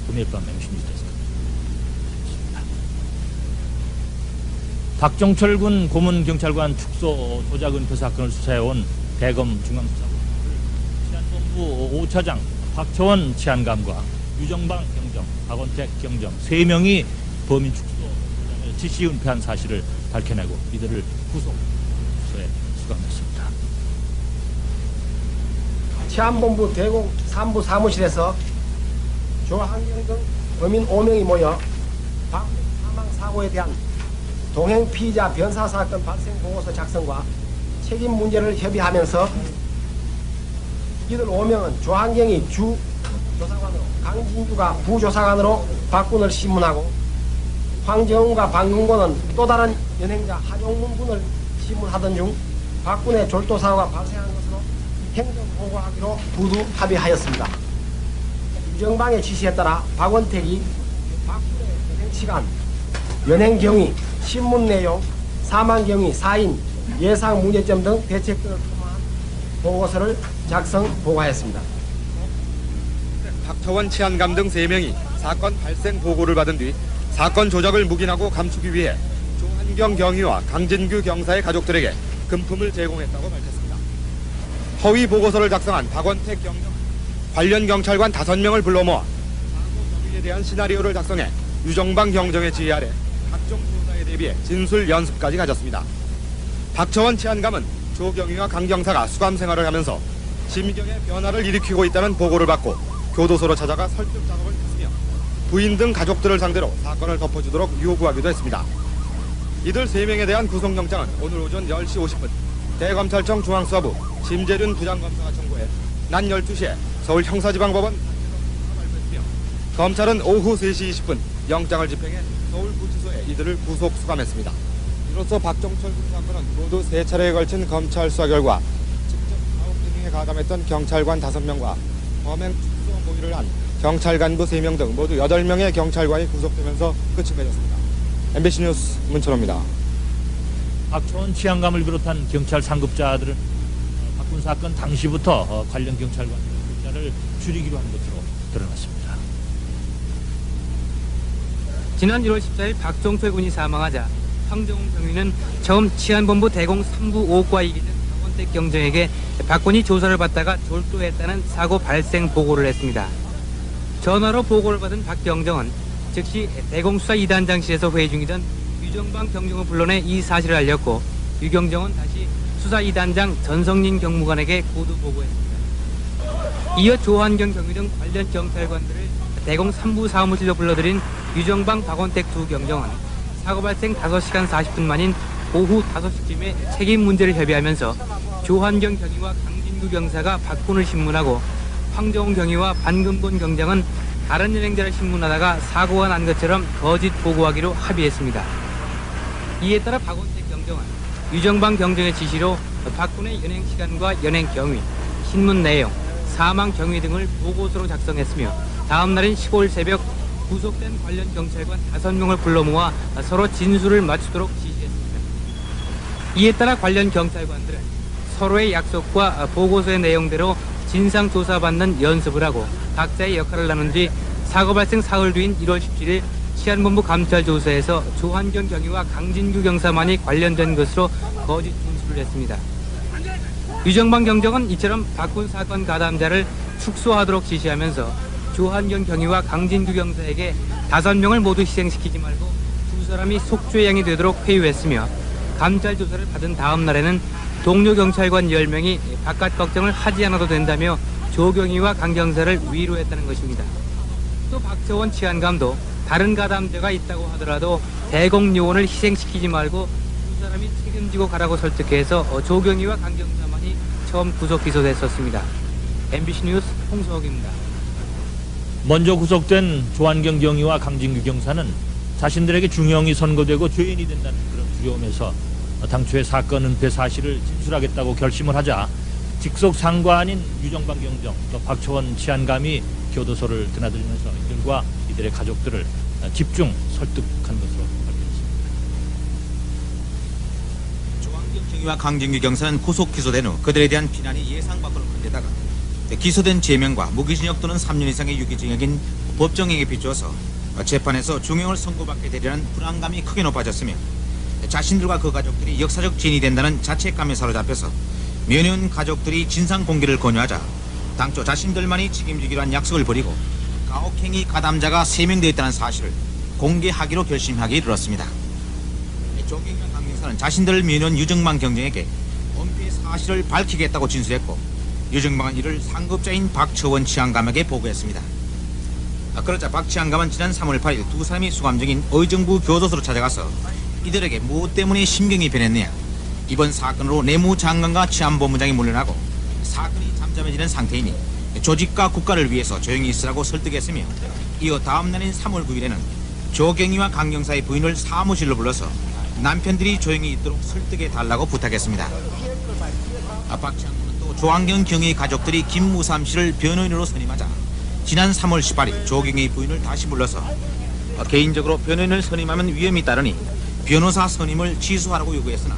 금요일 밤 MBC 뉴스데스크입니다. 박종철군 고문경찰관 축소 조작 은폐 사건을 수사해온 대검 중앙수사부 치안본부 5차장 박처원 치안감과 유정방 경정, 박원택 경정 3명이 범인 축소 지시 은폐한 사실을 밝혀내고 이들을 구속 수사에 수감했습니다. 치안본부 대공 3부 사무실에서 조한경 등 범인 5명이 모여 박군 사망 사고에 대한 동행 피의자 변사 사건 발생 보고서 작성과 책임 문제를 협의하면서 이들 5명은 조한경이 주 조사관으로 강진주가 부조사관으로 박군을 심문하고 황정훈과 방금권은 또 다른 연행자 하종문 군을 심문하던 중 박군의 졸도사고가 발생한 것으로 행정보고하기로 부두 합의하였습니다. 유정방의 지시에 따라 박원택이 박군의 연행 시간, 연행 경위, 신문 내용, 사망 경위, 사인, 예상 문제점 등 대책들을 포함한 보고서를 작성 보고하였습니다. 박처원 치안감 등 3명이 사건 발생 보고를 받은 뒤 사건 조작을 묵인하고 감추기 위해 조한경 경위와 강진규 경사의 가족들에게 금품을 제공했다고 밝혔습니다. 허위 보고서를 작성한 박원택 경정 관련 경찰관 5명을 불러 모아 사고 경위에 대한 시나리오를 작성해 유정방 경정의 지휘 아래 각종 조사에 대비해 진술 연습까지 가졌습니다. 박처원 치안감은 조경위와 강 경사가 수감 생활을 하면서 심경의 변화를 일으키고 있다는 보고를 받고 교도소로 찾아가 설득 작업을 했으며 부인 등 가족들을 상대로 사건을 덮어주도록 요구하기도 했습니다. 이들 3명에 대한 구속영장은 오늘 오전 10시 50분 대검찰청 중앙수사부 심재륜 부장검사가 청구해 낮 12시에 서울 형사지방법원 발표했으며 검찰은 오후 3시 20분 영장을 집행해 서울구치소에 이들을 구속 수감했습니다. 이로써 박종철 군 사건은 모두 3차례에 걸친 검찰 수사 결과 직접 가혹행위에 가담했던 경찰관 5명과 범행 축소 모의를 한 경찰 간부 3명 등 모두 8명의 경찰관이 구속되면서 끝이 맺었습니다. MBC 뉴스 문철호입니다. 박처원 치안감을 비롯한 경찰 상급자들은 박군 사건 당시부터 관련 경찰관 숫자를 줄이기로 한 것으로 드러났습니다. 지난 1월 14일 박종철 군이 사망하자 황정웅 경위는 처음 치안본부 대공 3부 5과 이기는 박원택 경정에게 박군이 조사를 받다가 졸도했다는 사고 발생 보고를 했습니다. 전화로 보고를 받은 박 경정은 즉시 대공수사 2단장실에서 회의 중이던 유정방 경정을 불러내 이 사실을 알렸고 유 경정은 다시 수사 2단장 전성린 경무관에게 고두 보고했습니다. 이어 조한경 경위 등 관련 경찰관들을 대공 3부 사무실로 불러들인 유정방 박원택 두 경정은 사고 발생 5시간 40분 만인 오후 5시쯤에 책임 문제를 협의하면서 조한경 경위와 강진구 경사가 박군을 신문하고 황정웅 경위와 반금곤 경장은 다른 연행자를 신문하다가 사고가 난 것처럼 거짓 보고하기로 합의했습니다. 이에 따라 박원택 경정은 유정방 경정의 지시로 박군의 연행 시간과 연행 경위, 신문 내용, 사망 경위 등을 보고서로 작성했으며 다음 날인 15일 새벽 구속된 관련 경찰관 5명을 불러 모아 서로 진술을 맞추도록 지시했습니다. 이에 따라 관련 경찰관들은 서로의 약속과 보고서의 내용대로 진상조사받는 연습을 하고 각자의 역할을 나눈 뒤 사고 발생 사흘 뒤인 1월 17일 치안본부 감찰조사에서 조한경 경위와 강진규 경사만이 관련된 것으로 거짓 진술을 했습니다. 유정방 경정은 이처럼 박군 사건 가담자를 축소하도록 지시하면서 조한경 경위와 강진규 경사에게 5명을 모두 희생시키지 말고 2사람이 속죄양이 되도록 회유했으며 감찰 조사를 받은 다음 날에는 동료 경찰관 10명이 바깥 걱정을 하지 않아도 된다며 조경희와 강 경사를 위로했다는 것입니다. 또 박처원 치안감도 다른 가담자가 있다고 하더라도 대공 요원을 희생시키지 말고 2사람이 책임지고 가라고 설득해서 조경희와 강 경사만이 처음 구속 기소됐었습니다. MBC 뉴스 홍석입니다. 먼저 구속된 조한경 경위와 강진규 경사는 자신들에게 중형이 선고되고 죄인이 된다는 그런 두려움에서 당초에 사건 은폐 사실을 진술하겠다고 결심을 하자 직속 상관인 유정방 경정 또 박처원 치안감이 교도소를 드나들면서 이들과 이들의 가족들을 집중 설득한 것으로 밝혀졌습니다. 조한경 경위와 강진규 경사는 구속 기소된 후 그들에 대한 비난이 예상 밖으로 큰 데다가 기소된 죄명과 무기징역 또는 3년 이상의 유기징역인 법정행위에 비추어서 재판에서 중형을 선고받게 되리라는 불안감이 크게 높아졌으며 자신들과 그 가족들이 역사적 죄인이 된다는 자책감에 사로잡혀서 면회온 가족들이 진상 공개를 권유하자 당초 자신들만이 책임지기로 한 약속을 버리고 가혹행위 가담자가 3명 되어 있다는 사실을 공개하기로 결심하기 이르렀습니다. 조경희와 강 경사는 자신들을 면회온 유정방 경정에게 은폐 사실을 밝히겠다고 진술했고 유정방은 이를 상급자인 박처원 치안감에게 보고했습니다. 그러자 박 치안감은 지난 3월 8일 2사람이 수감 중인 의정부 교도소로 찾아가서 이들에게 무엇 때문에 심경이 변했느냐, 이번 사건으로 내무장관과 치안본부장이 물러나고 사건이 잠잠해지는 상태이니 조직과 국가를 위해서 조용히 있으라고 설득했으며 이어 다음 날인 3월 9일에는 조경희와 강 경사의 부인을 사무실로 불러서 남편들이 조용히 있도록 설득해달라고 부탁했습니다. 박 치안감은 또 조한경 경위의 가족들이 김무삼 씨를 변호인으로 선임하자 지난 3월 18일 조경희 부인을 다시 불러서 개인적으로 변호인을 선임하면 위험이 따르니 변호사 선임을 취소하라고 요구했으나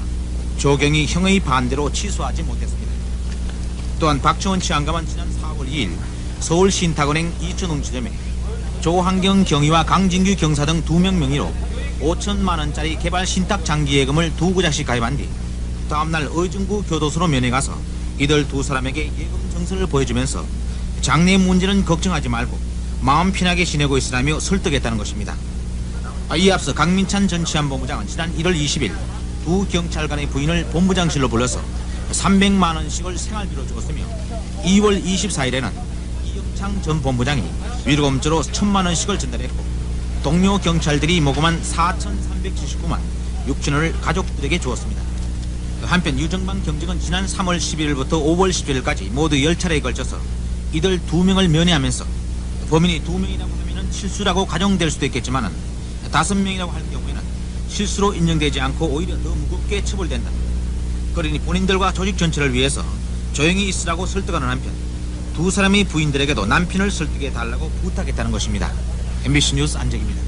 조경이 형의 반대로 취소하지 못했습니다. 또한 박청원 치안감은 지난 4월 2일 서울 신탁은행 이천동 지점에 조한경 경위와 강진규 경사 등 2명 명의로 5천만 원짜리 개발 신탁 장기 예금을 2구장씩 가입한 뒤 다음날 의정부 교도소로 면회가서 이들 두 사람에게 예금 정서를 보여주면서 장래 문제는 걱정하지 말고 마음 편하게 지내고 있으라며 설득했다는 것입니다. 이에 앞서 강민찬 전 치안본부장은 지난 1월 20일 두 경찰관의 부인을 본부장실로 불러서 300만 원씩을 생활비로 주었으며 2월 24일에는 이영창 전 본부장이 위로금조로 1,000만 원씩을 전달했고 동료 경찰들이 모금한 4,379만 6천 원을 가족들에게 주었습니다. 한편 유정방 경정은 지난 3월 11일부터 5월 17일까지 모두 10차례에 걸쳐서 이들 2명을 면회하면서 범인이 2명이라고 하면 실수라고 가정될 수도 있겠지만 5명이라고 할 경우에는 실수로 인정되지 않고 오히려 더 무겁게 처벌된다. 그러니 본인들과 조직 전체를 위해서 조용히 있으라고 설득하는 한편 두 사람의 부인들에게도 남편을 설득해 달라고 부탁했다는 것입니다. MBC 뉴스 안재기입니다.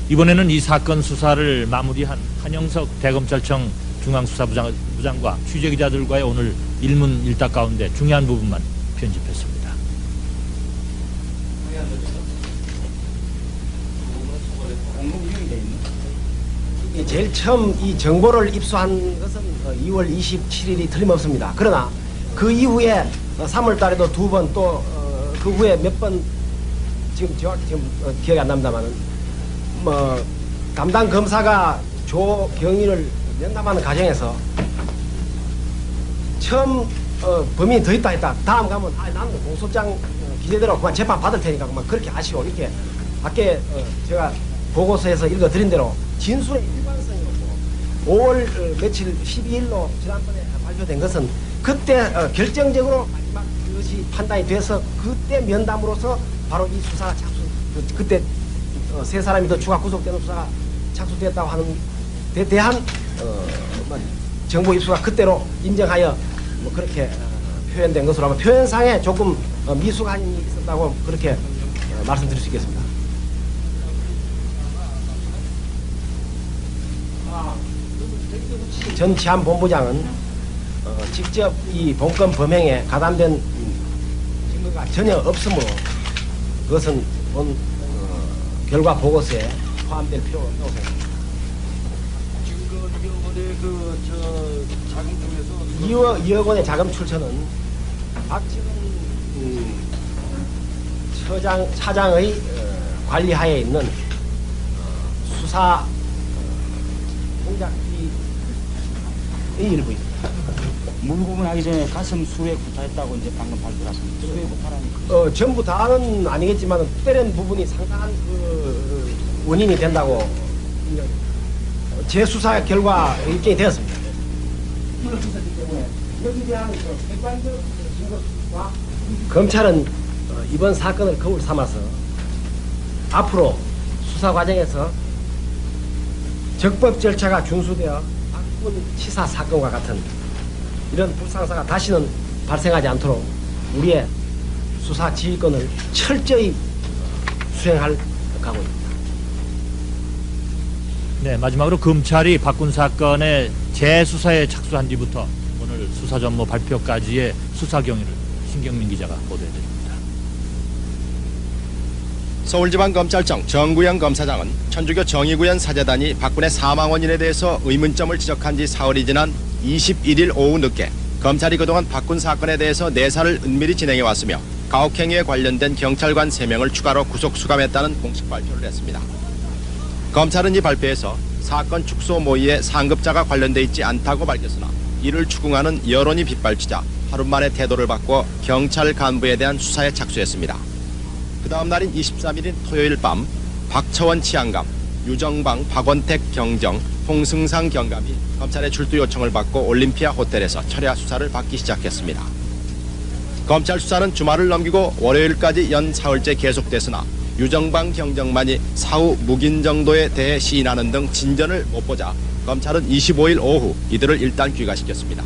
이번에는 이 사건 수사를 마무리한 한영석 대검찰청 중앙수사부장과 취재기자들과의 오늘 일문일답 가운데 중요한 부분만 편집했습니다. 제일 처음 이 정보를 입수한 것은 2월 27일이 틀림없습니다. 그러나 그 이후에 3월 달에도 2번 또 그 후에 몇 번 지금 정확히 기억이 안 납니다만은 뭐 담당 검사가 조경위를 면담하는 과정에서 처음 범인이 더 있다 했다. 다음 가면 나는 공소장 기재대로 그만 재판 받을 테니까 그만 그렇게 하시오. 이렇게 밖에 제가 보고서에서 읽어드린 대로 진술의 일관성이 없고 5월 며칠 12일로 지난번에 발표된 것은 그때 결정적으로 마지막 그것이 판단이 돼서 그때 면담으로서 바로 이 수사가 그때 세 사람이 더 추가 구속되는 수사가 착수됐다고 하는 데 대한 정보 입수가 그때로 인정하여 뭐 그렇게 표현된 것으로 하면 표현상에 조금 미숙함이 있었다고 그렇게 말씀드릴 수 있겠습니다. 전 치안본부장은 직접 이 본건 범행에 가담된 증거가 전혀 없으므로 그것은 본 결과 보고서에 포함될 필요가 없다고 생각합니다. 자금 중에서 2억 원의 자금 출처는 박지원 차장의 관리하에 있는 수사 공작의 일부입니다. 물부분 하기 전에 가슴 수액 구타했다고 이제 방금 발표했습니다. 수액 구타라니까. 전부 다는 아니겠지만 때린 부분이 상당한 그 원인이 된다고 재수사 결과 입증이 되었습니다. 여기에 대한 객관적 증거와 검찰은 이번 사건을 거울 삼아서 앞으로 수사 과정에서 적법 절차가 준수되어 박군 치사 사건과 같은 이런 불상사가 다시는 발생하지 않도록 우리의 수사 지휘권을 철저히 수행할 각오입니다. 네, 마지막으로 검찰이 박군 사건의 재수사에 착수한 뒤부터 오늘 수사 전모 발표까지의 수사 경위를 신경민 기자가 보도해드립니다. 서울지방검찰청 정구영 검사장은 천주교 정의구현 사제단이 박군의 사망 원인에 대해서 의문점을 지적한 지 사흘이 지난 21일 오후 늦게 검찰이 그동안 박군 사건에 대해서 내사를 은밀히 진행해왔으며 가혹행위에 관련된 경찰관 3명을 추가로 구속 수감했다는 공식 발표를 했습니다. 검찰은 이 발표에서 사건 축소 모의에 상급자가 관련돼 있지 않다고 밝혔으나 이를 추궁하는 여론이 빗발치자 하루 만에 태도를 바꿔 경찰 간부에 대한 수사에 착수했습니다. 그 다음 날인 23일인 토요일 밤 박처원 치안감, 유정방, 박원택 경정, 홍승상 경감이 검찰의 출두 요청을 받고 올림피아 호텔에서 철야 수사를 받기 시작했습니다. 검찰 수사는 주말을 넘기고 월요일까지 연 사흘째 계속됐으나 유정방 경정만이 사후 묵인 정도에 대해 시인하는 등 진전을 못 보자 검찰은 25일 오후 이들을 일단 귀가시켰습니다.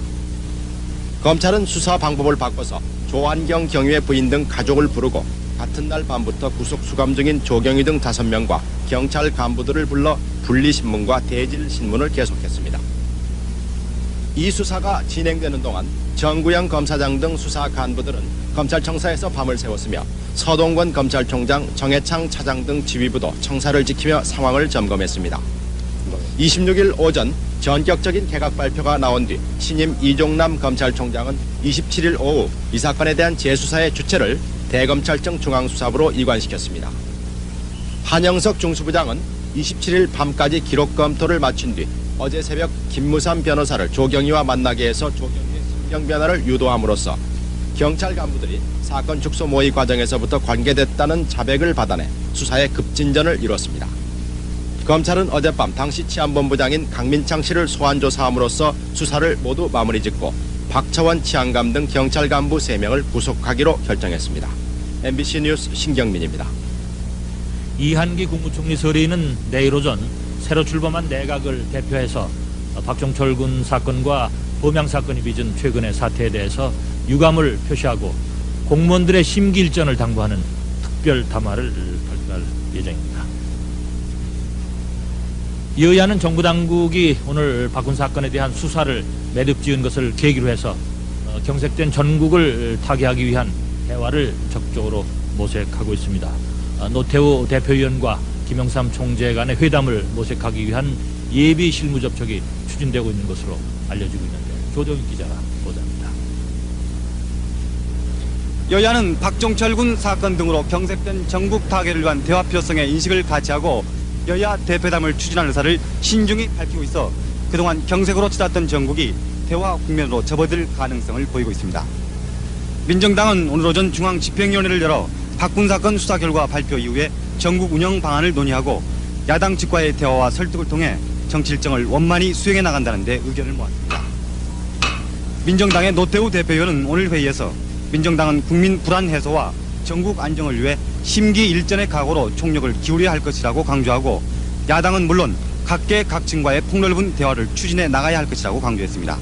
검찰은 수사 방법을 바꿔서 조한경 경위의 부인 등 가족을 부르고 같은 날 밤부터 구속 수감 중인 조경위 등 5명과 경찰 간부들을 불러 분리신문과 대질신문을 계속했습니다. 이 수사가 진행되는 동안 정구영 검사장 등 수사 간부들은 검찰청사에서 밤을 새웠으며 서동건 검찰총장, 정해창 차장 등 지휘부도 청사를 지키며 상황을 점검했습니다. 26일 오전 전격적인 개각 발표가 나온 뒤 신임 이종남 검찰총장은 27일 오후 이 사건에 대한 재수사의 주체를 대검찰청 중앙수사부로 이관시켰습니다. 한영석 중수부장은 27일 밤까지 기록 검토를 마친 뒤 어제 새벽 김무삼 변호사를 조경희와 만나게 해서 조경희의 심경 변화를 유도함으로써 경찰 간부들이 사건 축소 모의 과정에서부터 관계됐다는 자백을 받아내 수사에 급진전을 이뤘습니다. 검찰은 어젯밤 당시 치안본부장인 강민창 씨를 소환 조사함으로써 수사를 모두 마무리 짓고 박차원 치안감 등 경찰 간부 3명을 구속하기로 결정했습니다. MBC 뉴스 신경민입니다. 이한기 국무총리 서리는 내일 오전 새로 출범한 내각을 대표해서 박종철 군 사건과 범양 사건이 빚은 최근의 사태에 대해서 유감을 표시하고 공무원들의 심기일전을 당부하는 특별 담화를 발표할 예정입니다. 여야는 정부 당국이 오늘 박군 사건에 대한 수사를 매듭지은 것을 계기로 해서 경색된 전국을 타개하기 위한 대화를 적극적으로 모색하고 있습니다. 노태우 대표위원과 김영삼 총재 간의 회담을 모색하기 위한 예비 실무 접촉이 추진되고 있는 것으로 알려지고 있는데 조정희 기자가 보도합니다. 여야는 박종철 군 사건 등으로 경색된 전국 타개를 위한 대화 필요성에 인식을 같이 하고 여야 대표담을 추진할 의사를 신중히 밝히고 있어 그동안 경색으로 치닫던 전국이 대화 국면으로 접어들 가능성을 보이고 있습니다. 민정당은 오늘 오전 중앙집행위원회를 열어 박군 사건 수사 결과 발표 이후에 전국 운영 방안을 논의하고 야당 측과의 대화와 설득을 통해 정치 일정을 원만히 수행해 나간다는 데 의견을 모았습니다. 민정당의 노태우 대표위원은 오늘 회의에서 민정당은 국민 불안 해소와 전국 안정을 위해 심기일전의 각오로 총력을 기울여야 할 것이라고 강조하고 야당은 물론 각계 각층과의 폭넓은 대화를 추진해 나가야 할 것이라고 강조했습니다.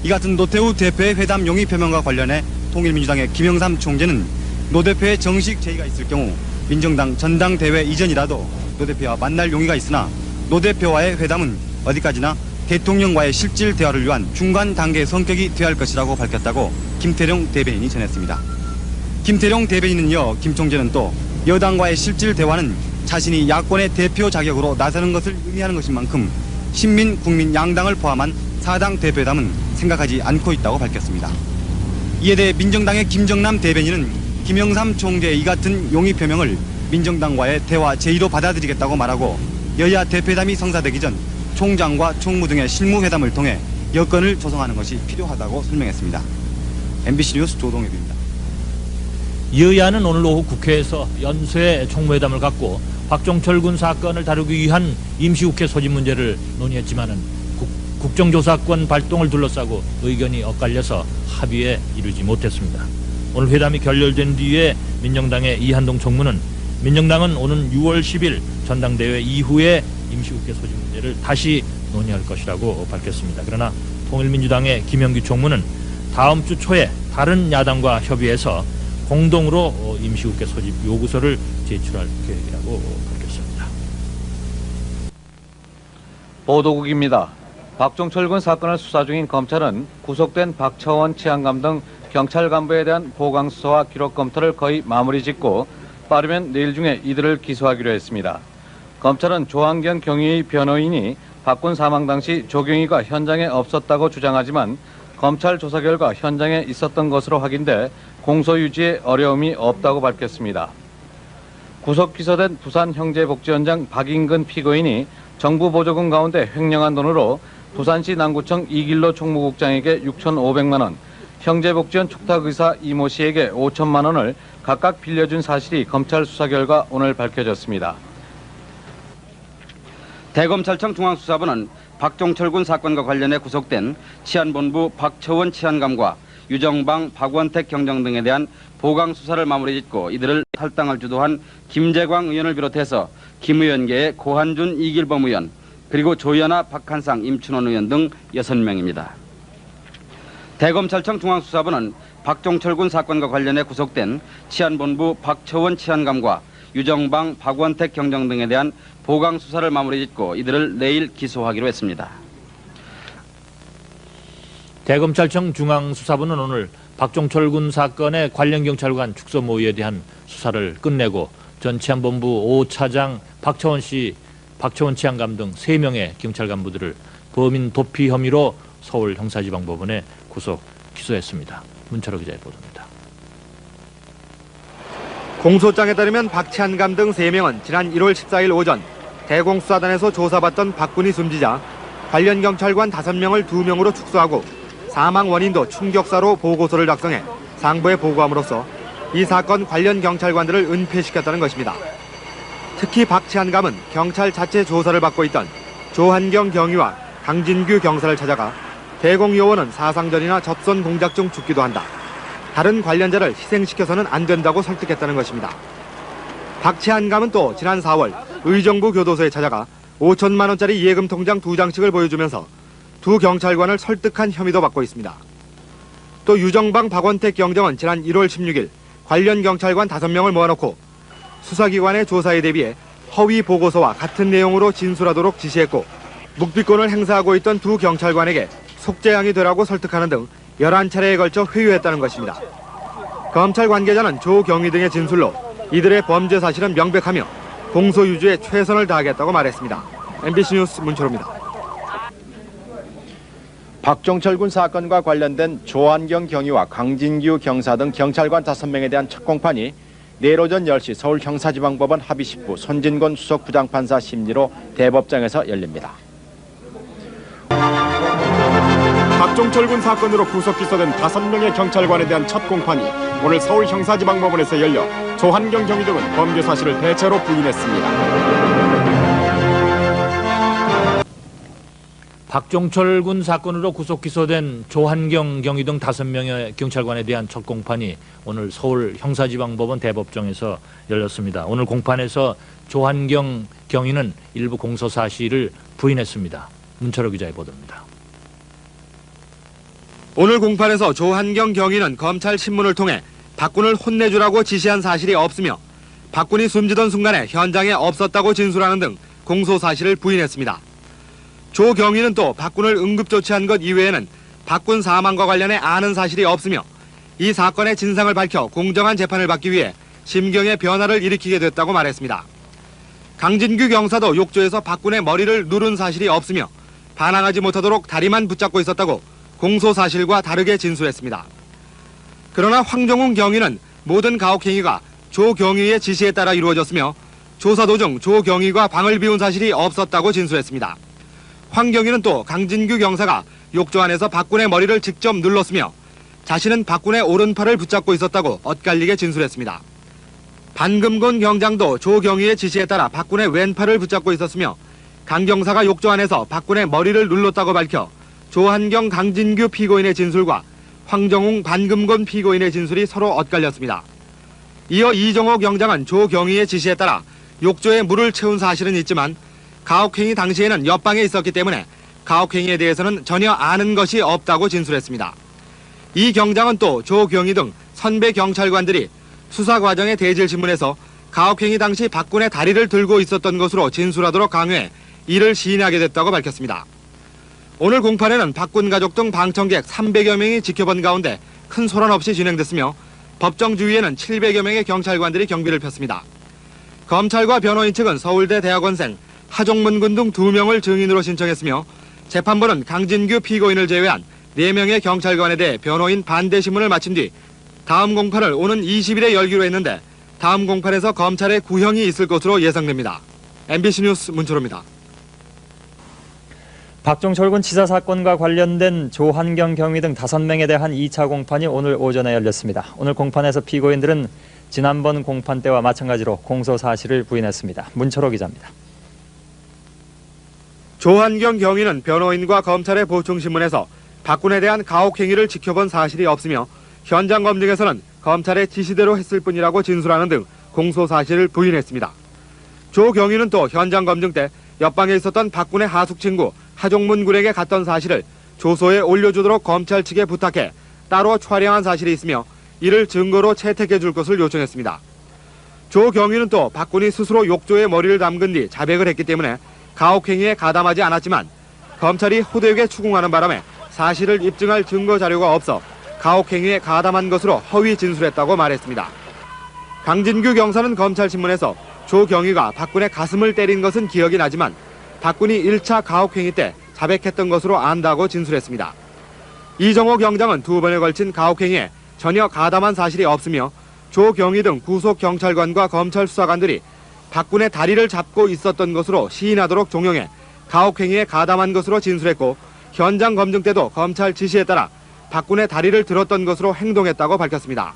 이 같은 노태우 대표의 회담 용의 표명과 관련해 통일민주당의 김영삼 총재는 노 대표의 정식 제의가 있을 경우 민정당 전당대회 이전이라도 노 대표와 만날 용의가 있으나 노 대표와의 회담은 어디까지나 대통령과의 실질 대화를 위한 중간 단계의 성격이 되어야 할 것이라고 밝혔다고 김태룡 대변인이 전했습니다. 김태룡 대변인은요, 김 총재는 또 여당과의 실질 대화는 자신이 야권의 대표 자격으로 나서는 것을 의미하는 것인 만큼 신민, 국민 양당을 포함한 4당 대표회담은 생각하지 않고 있다고 밝혔습니다. 이에 대해 민정당의 김정남 대변인은 김영삼 총재의 이 같은 용의 표명을 민정당과의 대화 제의로 받아들이겠다고 말하고 여야 대표회담이 성사되기 전 총장과 총무 등의 실무회담을 통해 여건을 조성하는 것이 필요하다고 설명했습니다. MBC 뉴스 조동엽입니다. 여야는 오늘 오후 국회에서 연쇄 총무회담을 갖고 박종철 군 사건을 다루기 위한 임시국회 소집 문제를 논의했지만은 국정조사권 발동을 둘러싸고 의견이 엇갈려서 합의에 이르지 못했습니다. 오늘 회담이 결렬된 뒤에 민정당의 이한동 총무는 민정당은 오는 6월 10일 전당대회 이후에 임시국회 소집 문제를 다시 논의할 것이라고 밝혔습니다. 그러나 통일민주당의 김영규 총무는 다음 주 초에 다른 야당과 협의해서 공동으로 임시국회 소집 요구서를 제출할 계획이라고 밝혔습니다. 보도국입니다. 박종철 군 사건을 수사 중인 검찰은 구속된 박차원 치안감 등 경찰 간부에 대한 보강수사와 기록 검토를 거의 마무리 짓고 빠르면 내일 중에 이들을 기소하기로 했습니다. 검찰은 조한경 경위의 변호인이 박군 사망 당시 조경희가 현장에 없었다고 주장하지만 검찰 조사 결과 현장에 있었던 것으로 확인돼 공소 유지에 어려움이 없다고 밝혔습니다. 구속 기소된 부산형제복지원장 박인근 피고인이 정부 보조금 가운데 횡령한 돈으로 부산시 남구청 이길로 총무국장에게 6,500만 원, 형제복지원 촉탁의사 이모 씨에게 5천만 원을 각각 빌려준 사실이 검찰 수사 결과 오늘 밝혀졌습니다. 대검찰청 중앙수사부는 박종철 군 사건과 관련해 구속된 치안본부 박처원 치안감과 유정방, 박원택 경정 등에 대한 보강 수사를 마무리 짓고 이들을 탈당을 주도한 김재광 의원을 비롯해서 김 의원계의 고한준, 이길범 의원, 그리고 조연아, 박한상, 임춘원 의원 등 6명입니다. 대검찰청 중앙수사부는 박종철 군 사건과 관련해 구속된 치안본부 박처원 치안감과 유정방, 박원택 경정 등에 대한 보강 수사를 마무리 짓고 이들을 내일 기소하기로 했습니다. 대검찰청 중앙수사부는 오늘 박종철 군 사건의 관련 경찰관 축소 모의에 대한 수사를 끝내고 전 치안본부 5차장 박차원 치안감 등 3명의 경찰 간부들을 범인 도피 혐의로 서울 형사지방법원에 구속 기소했습니다. 문철호 기자의 보도입니다. 공소장에 따르면 박치안감 등 3명은 지난 1월 14일 오전 대공수사단에서 조사받던 박군이 숨지자 관련 경찰관 5명을 2명으로 축소하고 사망 원인도 충격사로 보고서를 작성해 상부에 보고함으로써 이 사건 관련 경찰관들을 은폐시켰다는 것입니다. 특히 박치안감은 경찰 자체 조사를 받고 있던 조한경 경위와 강진규 경사를 찾아가 대공요원은 사상전이나 접선 공작 중 죽기도 한다. 다른 관련자를 희생시켜서는 안 된다고 설득했다는 것입니다. 박치안감은 또 지난 4월 의정부 교도소에 찾아가 5천만 원짜리 예금 통장 2장씩을 보여주면서 두 경찰관을 설득한 혐의도 받고 있습니다. 또 유정방 박원택 경정은 지난 1월 16일 관련 경찰관 5명을 모아놓고 수사기관의 조사에 대비해 허위 보고서와 같은 내용으로 진술하도록 지시했고 묵비권을 행사하고 있던 두 경찰관에게 속죄양이 되라고 설득하는 등 11차례에 걸쳐 회유했다는 것입니다. 검찰 관계자는 조경위 등의 진술로 이들의 범죄 사실은 명백하며 공소 유지에 최선을 다하겠다고 말했습니다. MBC 뉴스 문철호입니다. 박종철 군 사건과 관련된 조한경 경위와 강진규 경사 등 경찰관 5명에 대한 첫 공판이 내일 오전 10시 서울 형사지방법원 합의10부 손진권 수석부장판사 심리로 대법정에서 열립니다. 박종철 군 사건으로 구속 기소된 5명의 경찰관에 대한 첫 공판이 오늘 서울 형사지방법원에서 열려 조한경 경위 등은 범죄 사실을 대체로 부인했습니다. 박종철 군 사건으로 구속 기소된 조한경 경위 등 5명의 경찰관에 대한 첫 공판이 오늘 서울 형사지방법원 대법정에서 열렸습니다. 오늘 공판에서 조한경 경위는 일부 공소 사실을 부인했습니다. 문철호 기자의 보도입니다. 오늘 공판에서 조한경 경위는 검찰 신문을 통해 박군을 혼내주라고 지시한 사실이 없으며 박군이 숨지던 순간에 현장에 없었다고 진술하는 등 공소 사실을 부인했습니다. 조 경위는 또 박군을 응급조치한 것 이외에는 박군 사망과 관련해 아는 사실이 없으며 이 사건의 진상을 밝혀 공정한 재판을 받기 위해 심경의 변화를 일으키게 됐다고 말했습니다. 강진규 경사도 욕조에서 박군의 머리를 누른 사실이 없으며 반항하지 못하도록 다리만 붙잡고 있었다고 공소 사실과 다르게 진술했습니다. 그러나 황정웅 경위는 모든 가혹행위가 조 경위의 지시에 따라 이루어졌으며 조사 도중 조 경위가 방을 비운 사실이 없었다고 진술했습니다. 황 경위는 또 강진규 경사가 욕조 안에서 박군의 머리를 직접 눌렀으며 자신은 박군의 오른팔을 붙잡고 있었다고 엇갈리게 진술했습니다. 반금곤 경장도 조 경위의 지시에 따라 박군의 왼팔을 붙잡고 있었으며 강 경사가 욕조 안에서 박군의 머리를 눌렀다고 밝혀 조한경 강진규 피고인의 진술과 황정웅 반금곤 피고인의 진술이 서로 엇갈렸습니다. 이어 이정호 경장은 조 경위의 지시에 따라 욕조에 물을 채운 사실은 있지만 가혹행위 당시에는 옆방에 있었기 때문에 가혹행위에 대해서는 전혀 아는 것이 없다고 진술했습니다. 이 경장은 또 조 경위 등 선배 경찰관들이 수사 과정의 대질신문에서 가혹행위 당시 박군의 다리를 들고 있었던 것으로 진술하도록 강요해 이를 시인하게 됐다고 밝혔습니다. 오늘 공판에는 박군 가족 등 방청객 300여 명이 지켜본 가운데 큰 소란 없이 진행됐으며 법정 주위에는 700여 명의 경찰관들이 경비를 폈습니다. 검찰과 변호인 측은 서울대 대학원생 하종문 군 등 2명을 증인으로 신청했으며 재판부는 강진규 피고인을 제외한 4명의 경찰관에 대해 변호인 반대 신문을 마친 뒤 다음 공판을 오는 20일에 열기로 했는데 다음 공판에서 검찰의 구형이 있을 것으로 예상됩니다. MBC 뉴스 문철호입니다. 박종철 군 치사 사건과 관련된 조한경 경위 등 5명에 대한 2차 공판이 오늘 오전에 열렸습니다. 오늘 공판에서 피고인들은 지난번 공판 때와 마찬가지로 공소 사실을 부인했습니다. 문철호 기자입니다. 조한경 경위는 변호인과 검찰의 보충신문에서 박군에 대한 가혹행위를 지켜본 사실이 없으며 현장 검증에서는 검찰의 지시대로 했을 뿐이라고 진술하는 등 공소 사실을 부인했습니다. 조 경위는 또 현장 검증 때 옆방에 있었던 박군의 하숙 친구 하종문 군에게 갔던 사실을 조서에 올려주도록 검찰 측에 부탁해 따로 촬영한 사실이 있으며 이를 증거로 채택해 줄 것을 요청했습니다. 조 경위는 또 박군이 스스로 욕조에 머리를 담근 뒤 자백을 했기 때문에 가혹행위에 가담하지 않았지만 검찰이 호되게 추궁하는 바람에 사실을 입증할 증거 자료가 없어 가혹행위에 가담한 것으로 허위 진술했다고 말했습니다. 강진규 경사는 검찰신문에서 조 경위가 박군의 가슴을 때린 것은 기억이 나지만 박군이 1차 가혹행위 때 자백했던 것으로 안다고 진술했습니다. 이정호 경장은 2번에 걸친 가혹행위에 전혀 가담한 사실이 없으며 조 경위 등 구속 경찰관과 검찰 수사관들이 박군의 다리를 잡고 있었던 것으로 시인하도록 종용해 가혹행위에 가담한 것으로 진술했고 현장 검증 때도 검찰 지시에 따라 박군의 다리를 들었던 것으로 행동했다고 밝혔습니다.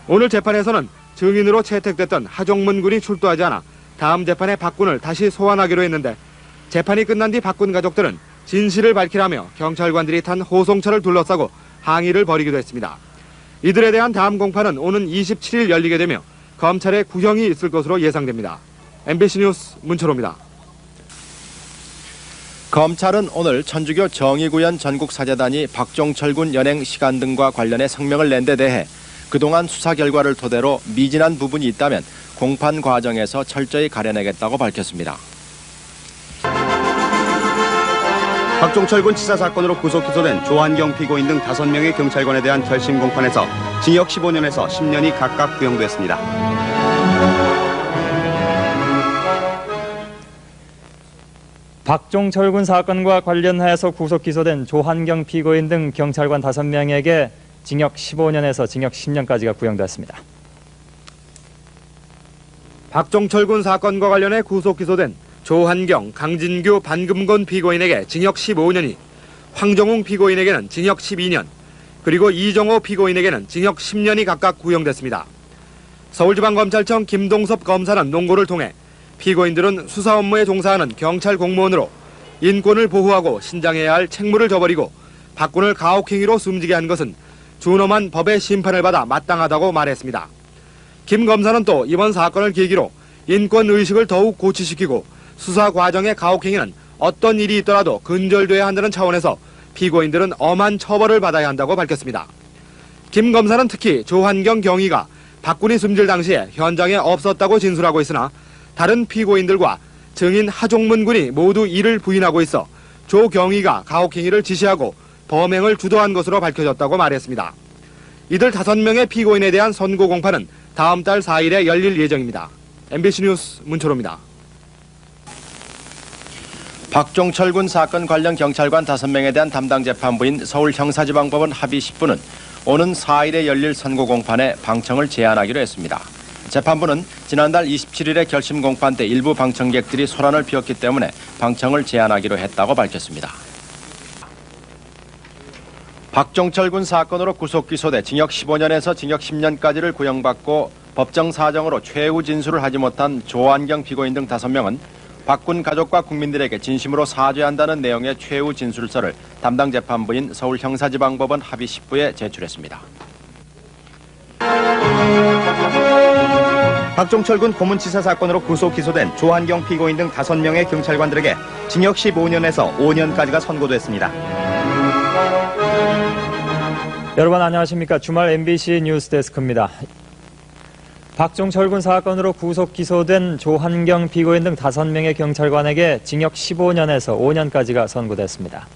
오늘 재판에서는 증인으로 채택됐던 하종문 군이 출두하지 않아 다음 재판에 박군을 다시 소환하기로 했는데 재판이 끝난 뒤 박군 가족들은 진실을 밝히라며 경찰관들이 탄 호송차를 둘러싸고 항의를 벌이기도 했습니다. 이들에 대한 다음 공판은 오는 27일 열리게 되며 검찰의 구형이 있을 것으로 예상됩니다. MBC 뉴스 문철호입니다. 검찰은 오늘 천주교 정의구현 전국사재단이 박종철 군 연행 시간 등과 관련해 성명을 낸 데 대해 그동안 수사 결과를 토대로 미진한 부분이 있다면 공판 과정에서 철저히 가려내겠다고 밝혔습니다. 박종철 군 치사 사건으로 구속 기소된 조한경 피고인 등 5명의 경찰관에 대한 결심 공판에서 징역 15년에서 10년이 각각 구형됐습니다. 박종철 군 사건과 관련해서 구속 기소된 조한경 피고인 등 경찰관 5명에게 징역 15년에서 징역 10년까지가 구형됐습니다. 박종철 군 사건과 관련해 구속 기소된 조한경, 강진규, 반금건 피고인에게 징역 15년이, 황정웅 피고인에게는 징역 12년, 그리고 이정호 피고인에게는 징역 10년이 각각 구형됐습니다. 서울지방검찰청 김동섭 검사는 논고를 통해 피고인들은 수사 업무에 종사하는 경찰 공무원으로 인권을 보호하고 신장해야 할 책무를 저버리고 박군을 가혹행위로 숨지게 한 것은 준엄한 법의 심판을 받아 마땅하다고 말했습니다. 김 검사는 또 이번 사건을 계기로 인권의식을 더욱 고취시키고 수사 과정의 가혹행위는 어떤 일이 있더라도 근절돼야 한다는 차원에서 피고인들은 엄한 처벌을 받아야 한다고 밝혔습니다. 김 검사는 특히 조한경 경위가 박군이 숨질 당시에 현장에 없었다고 진술하고 있으나 다른 피고인들과 증인 하종문 군이 모두 이를 부인하고 있어 조 경위가 가혹행위를 지시하고 범행을 주도한 것으로 밝혀졌다고 말했습니다. 이들 5명의 피고인에 대한 선고 공판은 다음 달 4일에 열릴 예정입니다. MBC 뉴스 문철호입니다. 박종철 군 사건 관련 경찰관 5명에 대한 담당 재판부인 서울형사지방법원 합의 10부는 오는 4일에 열릴 선고 공판에 방청을 제한하기로 했습니다. 재판부는 지난달 27일에 결심 공판 때 일부 방청객들이 소란을 피웠기 때문에 방청을 제한하기로 했다고 밝혔습니다. 박종철 군 사건으로 구속 기소돼 징역 15년에서 징역 10년까지를 구형받고 법정 사정으로 최후 진술을 하지 못한 조한경 피고인 등 5명은 박군 가족과 국민들에게 진심으로 사죄한다는 내용의 최후 진술서를 담당 재판부인 서울형사지방법원 합의 10부에 제출했습니다. 박종철 군 고문치사 사건으로 구속 기소된 조한경 피고인 등 5명의 경찰관들에게 징역 15년에서 5년까지가 선고됐습니다. 여러분 안녕하십니까. 주말 MBC 뉴스데스크입니다. 박종철 군 사건으로 구속 기소된 조한경 피고인 등 5명의 경찰관에게 징역 15년에서 5년까지가 선고됐습니다.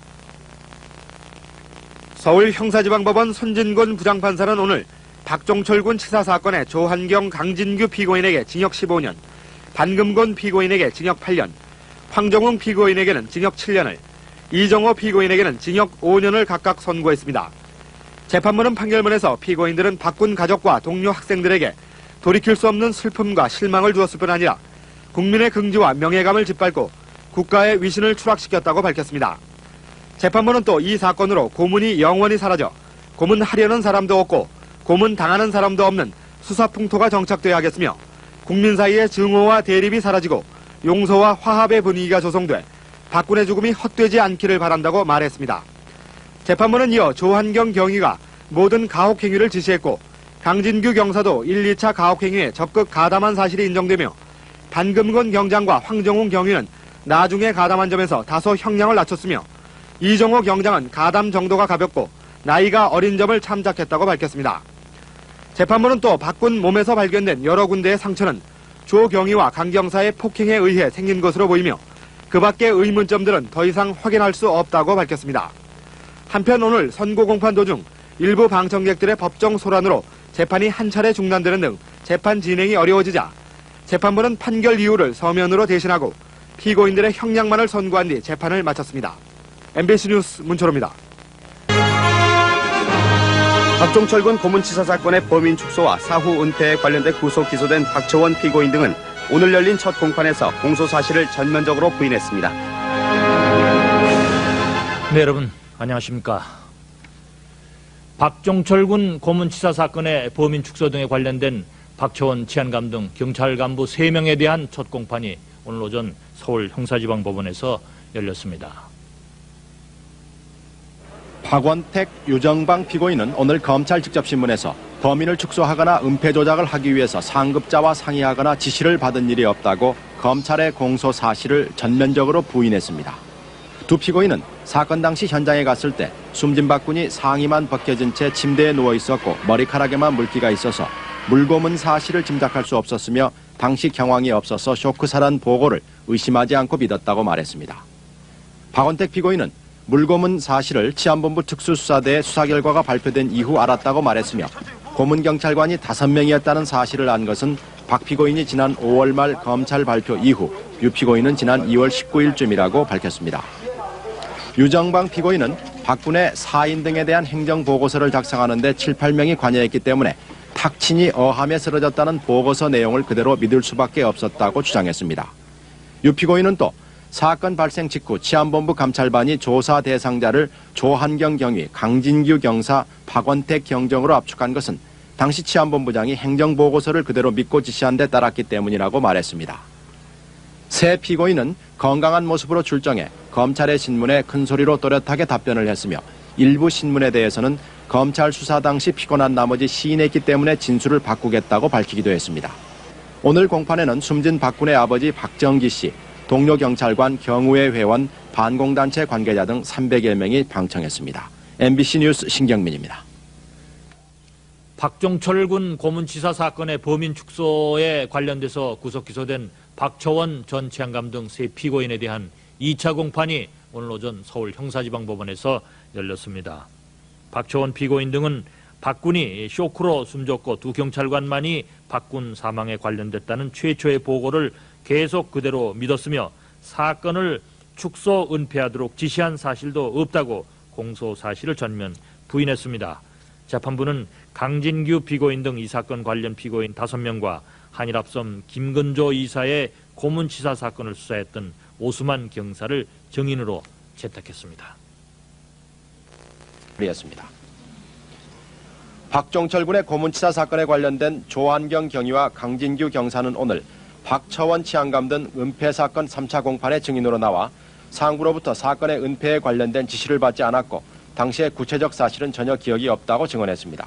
서울형사지방법원 손진곤 부장판사는 오늘 박종철 군 치사 사건의 조한경, 강진규 피고인에게 징역 15년, 반금건 피고인에게 징역 8년, 황정웅 피고인에게는 징역 7년을, 이정호 피고인에게는 징역 5년을 각각 선고했습니다. 재판부는 판결문에서 피고인들은 박군 가족과 동료 학생들에게 돌이킬 수 없는 슬픔과 실망을 주었을 뿐 아니라 국민의 긍지와 명예감을 짓밟고 국가의 위신을 추락시켰다고 밝혔습니다. 재판부는 또 이 사건으로 고문이 영원히 사라져 고문하려는 사람도 없고 고문당하는 사람도 없는 수사풍토가 정착돼야 하겠으며 국민 사이의 증오와 대립이 사라지고 용서와 화합의 분위기가 조성돼 박군의 죽음이 헛되지 않기를 바란다고 말했습니다. 재판부는 이어 조한경 경위가 모든 가혹행위를 지시했고 강진규 경사도 1, 2차 가혹행위에 적극 가담한 사실이 인정되며 반금건 경장과 황정웅 경위는 나중에 가담한 점에서 다소 형량을 낮췄으며 이정호 경장은 가담 정도가 가볍고 나이가 어린 점을 참작했다고 밝혔습니다. 재판부는 또 박군 몸에서 발견된 여러 군데의 상처는 조 경위와 강 경사의 폭행에 의해 생긴 것으로 보이며 그 밖의 의문점들은 더 이상 확인할 수 없다고 밝혔습니다. 한편 오늘 선고 공판 도중 일부 방청객들의 법정 소란으로 재판이 한 차례 중단되는 등 재판 진행이 어려워지자 재판부는 판결 이유를 서면으로 대신하고 피고인들의 형량만을 선고한 뒤 재판을 마쳤습니다. MBC 뉴스 문철호입니다. 박종철군 고문치사 사건의 범인 축소와 사후 은폐에 관련돼 구속 기소된 박처원 피고인 등은 오늘 열린 첫 공판에서 공소 사실을 전면적으로 부인했습니다. 네, 여러분 안녕하십니까. 박종철군 고문치사 사건의 범인 축소 등에 관련된 박처원 치안감 등 경찰 간부 3명에 대한 첫 공판이 오늘 오전 서울 형사지방법원에서 열렸습니다. 박원택, 유정방 피고인은 오늘 검찰 직접신문에서 범인을 축소하거나 은폐 조작을 하기 위해서 상급자와 상의하거나 지시를 받은 일이 없다고 검찰의 공소 사실을 전면적으로 부인했습니다. 두 피고인은 사건 당시 현장에 갔을 때 숨진 박군이 상의만 벗겨진 채 침대에 누워 있었고 머리카락에만 물기가 있어서 물고문 사실을 짐작할 수 없었으며 당시 경황이 없어서 쇼크사란 보고를 의심하지 않고 믿었다고 말했습니다. 박원택 피고인은 물고문 사실을 치안본부 특수수사대의 수사 결과가 발표된 이후 알았다고 말했으며 고문경찰관이 5명이었다는 사실을 안 것은 박 피고인이 지난 5월 말 검찰 발표 이후 유 피고인은 지난 2월 19일쯤이라고 밝혔습니다. 유정방 피고인은 박군의 사인 등에 대한 행정보고서를 작성하는 데 7, 8명이 관여했기 때문에 탁친이 어함에 쓰러졌다는 보고서 내용을 그대로 믿을 수밖에 없었다고 주장했습니다. 유 피고인은 또 사건 발생 직후 치안본부 감찰반이 조사 대상자를 조한경 경위, 강진규 경사, 박원택 경정으로 압축한 것은 당시 치안본부장이 행정보고서를 그대로 믿고 지시한 데 따랐기 때문이라고 말했습니다. 세 피고인은 건강한 모습으로 출정해 검찰의 신문에 큰 소리로 또렷하게 답변을 했으며 일부 신문에 대해서는 검찰 수사 당시 피곤한 나머지 시인했기 때문에 진술을 바꾸겠다고 밝히기도 했습니다. 오늘 공판에는 숨진 박군의 아버지 박정기 씨, 동료 경찰관, 경우회 회원, 반공단체 관계자 등 300여 명이 방청했습니다. MBC 뉴스 신경민입니다. 박종철군 고문치사 사건의 범인 축소에 관련돼서 구속 기소된 박처원 전 치안감 등 3 피고인에 대한 2차 공판이 오늘 오전 서울 형사지방법원에서 열렸습니다. 박처원 피고인 등은 박군이 쇼크로 숨졌고 2 경찰관만이 박군 사망에 관련됐다는 최초의 보고를 계속 그대로 믿었으며 사건을 축소 은폐하도록 지시한 사실도 없다고 공소 사실을 전면 부인했습니다. 재판부는 강진규 피고인 등 이 사건 관련 피고인 5명과 한일합섬 김건조 이사의 고문치사 사건을 수사했던 오수만 경사를 증인으로 채택했습니다. 박종철군의 고문치사 사건에 관련된 조한경 경위와 강진규 경사는 오늘 박처원 치안감 등 은폐 사건 3차 공판의 증인으로 나와 상부로부터 사건의 은폐에 관련된 지시를 받지 않았고 당시의 구체적 사실은 전혀 기억이 없다고 증언했습니다.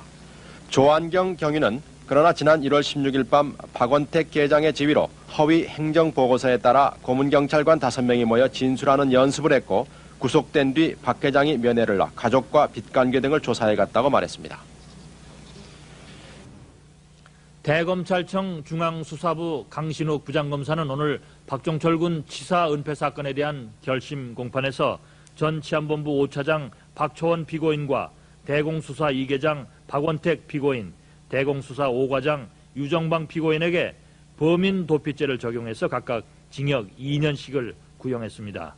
조한경 경위는 그러나 지난 1월 16일 밤 박원택 계장의 지휘로 허위 행정보고서에 따라 고문경찰관 5명이 모여 진술하는 연습을 했고 구속된 뒤 박 계장이 면회를 나 가족과 빚관계 등을 조사해 갔다고 말했습니다. 대검찰청 중앙수사부 강신욱 부장검사는 오늘 박종철군 치사 은폐 사건에 대한 결심 공판에서 전 치안본부 5차장 박처원 피고인과 대공수사 2계장 박원택 피고인, 대공수사 5과장 유정방 피고인에게 범인 도피죄를 적용해서 각각 징역 2년씩을 구형했습니다.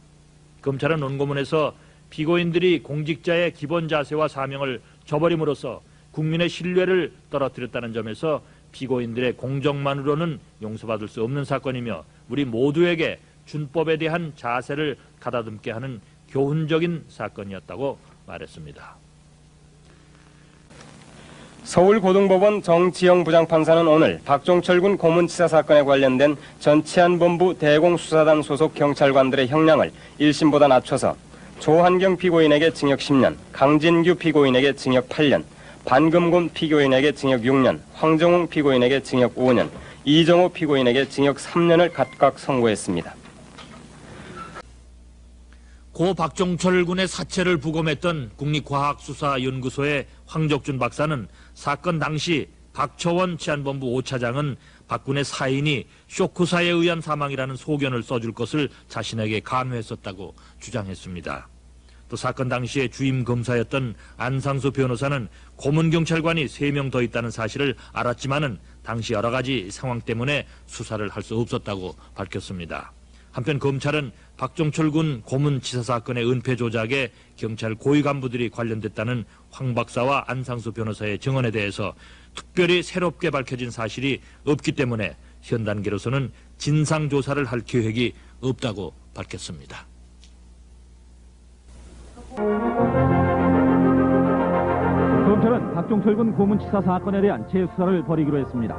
검찰은 원고문에서 피고인들이 공직자의 기본 자세와 사명을 저버림으로써 국민의 신뢰를 떨어뜨렸다는 점에서 피고인들의 공정만으로는 용서받을 수 없는 사건이며 우리 모두에게 준법에 대한 자세를 가다듬게 하는 교훈적인 사건이었다고 말했습니다. 서울고등법원 정지영 부장판사는 오늘 박종철군 고문치사 사건에 관련된 전 치안본부 대공수사단 소속 경찰관들의 형량을 1심보다 낮춰서 조한경 피고인에게 징역 10년, 강진규 피고인에게 징역 8년, 반금곤 피고인에게 징역 6년, 황정웅 피고인에게 징역 5년, 이정호 피고인에게 징역 3년을 각각 선고했습니다. 고 박종철 군의 사체를 부검했던 국립과학수사연구소의 황적준 박사는 사건 당시 박처원 치안본부 5차장은 박군의 사인이 쇼크사에 의한 사망이라는 소견을 써줄 것을 자신에게 간호했었다고 주장했습니다. 또 사건 당시에 주임 검사였던 안상수 변호사는 고문경찰관이 3명 더 있다는 사실을 알았지만은 당시 여러 가지 상황 때문에 수사를 할 수 없었다고 밝혔습니다. 한편 검찰은 박종철 군 고문치사 사건의 은폐 조작에 경찰 고위 간부들이 관련됐다는 황 박사와 안상수 변호사의 증언에 대해서 특별히 새롭게 밝혀진 사실이 없기 때문에 현 단계로서는 진상조사를 할 계획이 없다고 밝혔습니다. 검찰은 박종철 군 고문치사 사건에 대한 재수사를 벌이기로 했습니다.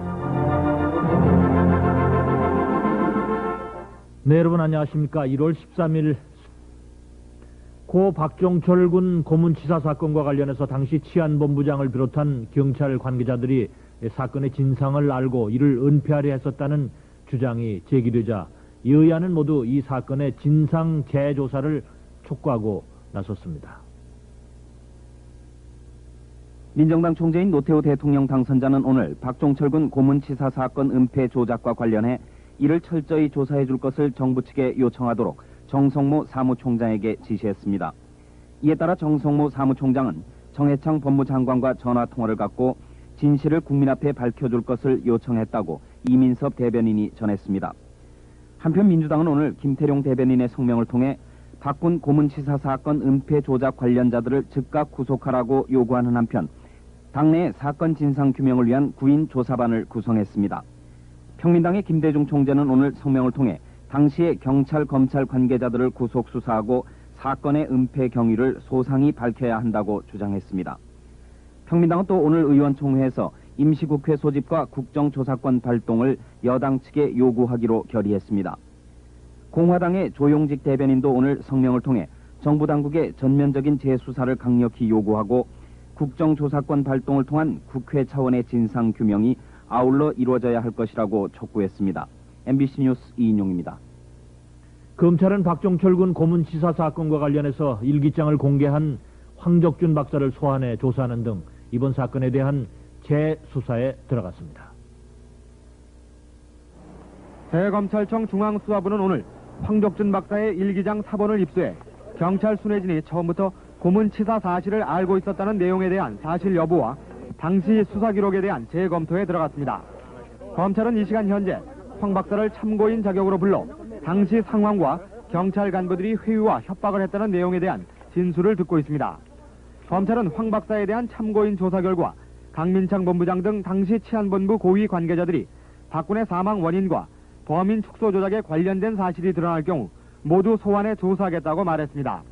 네, 여러분 안녕하십니까. 1월 13일 고 박종철 군 고문치사 사건과 관련해서 당시 치안본부장을 비롯한 경찰 관계자들이 사건의 진상을 알고 이를 은폐하려 했었다는 주장이 제기되자 여야는 모두 이 사건의 진상 재조사를 촉구하고 나섰습니다. 민정당 총재인 노태우 대통령 당선자는 오늘 박종철 군 고문치사 사건 은폐 조작과 관련해 이를 철저히 조사해 줄 것을 정부 측에 요청하도록 정성모 사무총장에게 지시했습니다. 이에 따라 정성모 사무총장은 정해창 법무장관과 전화통화를 갖고 진실을 국민 앞에 밝혀줄 것을 요청했다고 이민섭 대변인이 전했습니다. 한편 민주당은 오늘 김태룡 대변인의 성명을 통해 박군 고문치사 사건 은폐 조작 관련자들을 즉각 구속하라고 요구하는 한편 당내 사건 진상 규명을 위한 구인 조사반을 구성했습니다. 평민당의 김대중 총재는 오늘 성명을 통해 당시의 경찰 검찰 관계자들을 구속 수사하고 사건의 은폐 경위를 소상히 밝혀야 한다고 주장했습니다. 평민당은 또 오늘 의원총회에서 임시국회 소집과 국정조사권 발동을 여당 측에 요구하기로 결의했습니다. 공화당의 조용직 대변인도 오늘 성명을 통해 정부 당국의 전면적인 재수사를 강력히 요구하고 국정조사권 발동을 통한 국회 차원의 진상규명이 아울러 이루어져야 할 것이라고 촉구했습니다. MBC 뉴스 이인용입니다. 검찰은 박종철 군 고문치사 사건과 관련해서 일기장을 공개한 황적준 박사를 소환해 조사하는 등 이번 사건에 대한 재수사에 들어갔습니다. 대검찰청 중앙수사부는 오늘 황적준 박사의 일기장 사본을 입수해 경찰 순회진이 처음부터 고문치사 사실을 알고 있었다는 내용에 대한 사실 여부와 당시 수사 기록에 대한 재검토에 들어갔습니다. 검찰은 이 시간 현재 황 박사를 참고인 자격으로 불러 당시 상황과 경찰 간부들이 회유와 협박을 했다는 내용에 대한 진술을 듣고 있습니다. 검찰은 황 박사에 대한 참고인 조사 결과 강민창 본부장 등 당시 치안본부 고위 관계자들이 박군의 사망 원인과 범인 축소 조작에 관련된 사실이 드러날 경우 모두 소환해 조사하겠다고 말했습니다.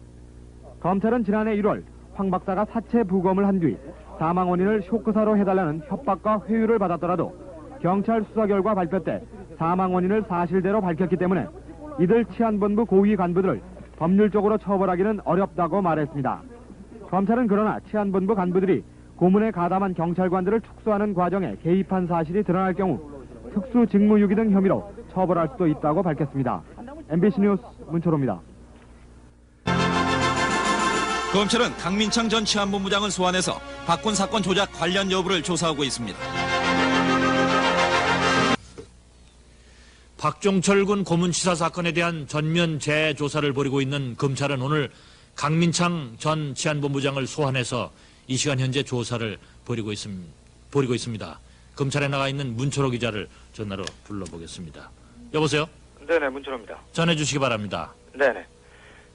검찰은 지난해 1월 황 박사가 사체 부검을 한 뒤 사망 원인을 쇼크사로 해달라는 협박과 회유를 받았더라도 경찰 수사 결과 발표 때 사망 원인을 사실대로 밝혔기 때문에 이들 치안본부 고위 간부들을 법률적으로 처벌하기는 어렵다고 말했습니다. 검찰은 그러나 치안본부 간부들이 고문에 가담한 경찰관들을 축소하는 과정에 개입한 사실이 드러날 경우 특수직무유기 등 혐의로 처벌할 수도 있다고 밝혔습니다. MBC 뉴스 문초로입니다. 검찰은 강민창 전 치안본부장을 소환해서 박군 사건 조작 관련 여부를 조사하고 있습니다. 박종철 군 고문치사 사건에 대한 전면 재조사를 벌이고 있는 검찰은 오늘 강민창 전 치안본부장을 소환해서 이 시간 현재 조사를 벌이고 있습니다. 검찰에 나가 있는 문초로 기자를 전화로 불러보겠습니다. 여보세요? 네네, 문초로입니다. 전해주시기 바랍니다. 네네.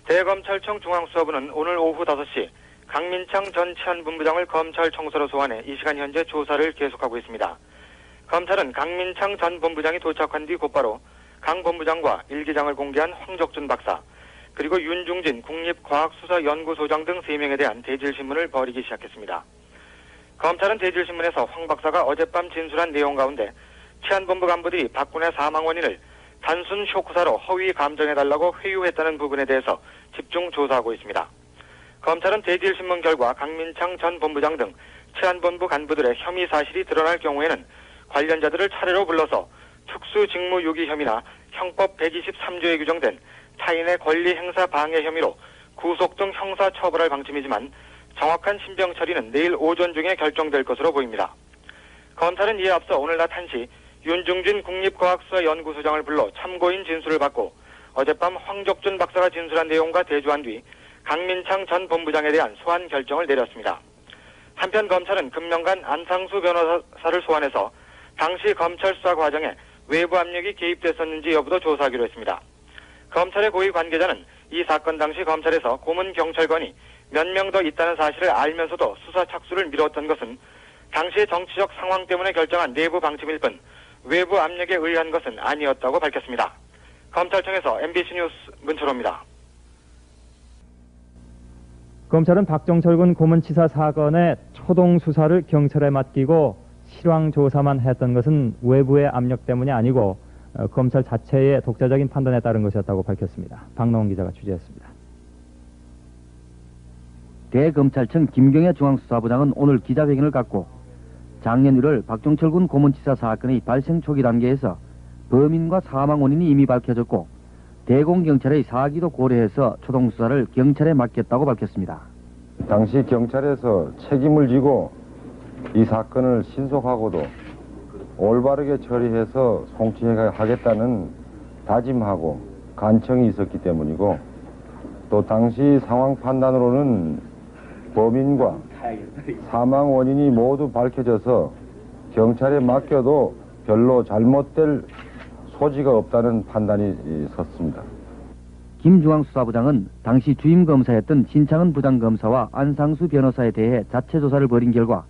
대검찰청 중앙수사부는 오늘 오후 5시 강민창 전 치안본부장을 검찰청사로 소환해 이 시간 현재 조사를 계속하고 있습니다. 검찰은 강민창 전 본부장이 도착한 뒤 곧바로 강 본부장과 일기장을 공개한 황적준 박사, 그리고 윤중진 국립과학수사연구소장 등 3명에 대한 대질신문을 벌이기 시작했습니다. 검찰은 대질신문에서 황 박사가 어젯밤 진술한 내용 가운데 치안본부 간부들이 박군의 사망 원인을 단순 쇼크사로 허위 감정해달라고 회유했다는 부분에 대해서 집중 조사하고 있습니다. 검찰은 대질신문 결과 강민창 전 본부장 등 치안본부 간부들의 혐의 사실이 드러날 경우에는 관련자들을 차례로 불러서 특수직무유기 혐의나 형법 123조에 규정된 타인의 권리 행사 방해 혐의로 구속 등 형사 처벌할 방침이지만 정확한 신병 처리는 내일 오전 중에 결정될 것으로 보입니다. 검찰은 이에 앞서 오늘 낮 1시 윤중진 국립과학수사연구소장을 불러 참고인 진술을 받고 어젯밤 황적준 박사가 진술한 내용과 대조한 뒤 강민창 전 본부장에 대한 소환 결정을 내렸습니다. 한편 검찰은 금명간 안상수 변호사를 소환해서 당시 검찰 수사 과정에 외부 압력이 개입됐었는지 여부도 조사하기로 했습니다. 검찰의 고위 관계자는 이 사건 당시 검찰에서 고문 경찰관이 몇 명 더 있다는 사실을 알면서도 수사 착수를 미뤘던 것은 당시의 정치적 상황 때문에 결정한 내부 방침일 뿐 외부 압력에 의한 것은 아니었다고 밝혔습니다. 검찰청에서 MBC 뉴스 문철호입니다. 검찰은 박종철군 고문치사 사건의 초동 수사를 경찰에 맡기고 실황 조사만 했던 것은 외부의 압력 때문이 아니고 검찰 자체의 독자적인 판단에 따른 것이었다고 밝혔습니다. 박노원 기자가 취재했습니다. 대검찰청 김경애 중앙수사부장은 오늘 기자회견을 갖고 작년 1월 박종철군 고문치사 사건의 발생 초기 단계에서 범인과 사망 원인이 이미 밝혀졌고 대공경찰의 사기도 고려해서 초동수사를 경찰에 맡겼다고 밝혔습니다. 당시 경찰에서 책임을 지고 이 사건을 신속하고도 올바르게 처리해서 송치하겠다는 다짐하고 간청이 있었기 때문이고 또 당시 상황 판단으로는 범인과 사망 원인이 모두 밝혀져서 경찰에 맡겨도 별로 잘못될 소지가 없다는 판단이 섰습니다. 김 중앙수사부장은 당시 주임 검사였던 신창은 부장검사와 안상수 변호사에 대해 자체 조사를 벌인 결과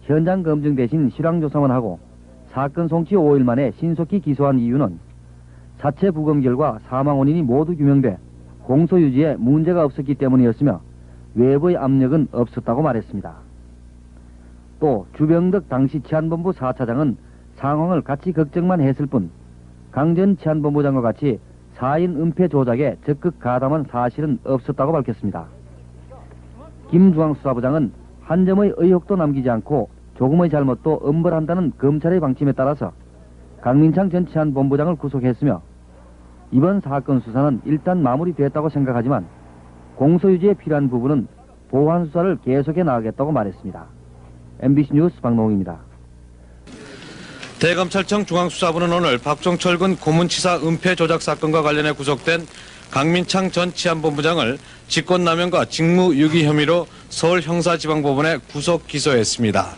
현장 검증 대신 실황 조사만 하고 사건 송치 5일 만에 신속히 기소한 이유는 자체 부검 결과 사망 원인이 모두 규명돼 공소 유지에 문제가 없었기 때문이었으며 외부의 압력은 없었다고 말했습니다. 또 주병덕 당시 치안본부 4차장은 상황을 같이 걱정만 했을 뿐 강 전 치안본부장과 같이 4인 은폐 조작에 적극 가담한 사실은 없었다고 밝혔습니다. 김 중앙수사부장은 한 점의 의혹도 남기지 않고 조금의 잘못도 엄벌한다는 검찰의 방침에 따라서 강민창 전 치안본부장을 구속했으며 이번 사건 수사는 일단 마무리됐다고 생각하지만 공소유지에 필요한 부분은 보완 수사를 계속해 나가겠다고 말했습니다. MBC 뉴스 박노웅입니다. 대검찰청 중앙수사부는 오늘 박종철군 고문치사 은폐 조작 사건과 관련해 구속된 강민창 전 치안본부장을 직권남용과 직무유기 혐의로 서울형사지방법원에 구속 기소했습니다.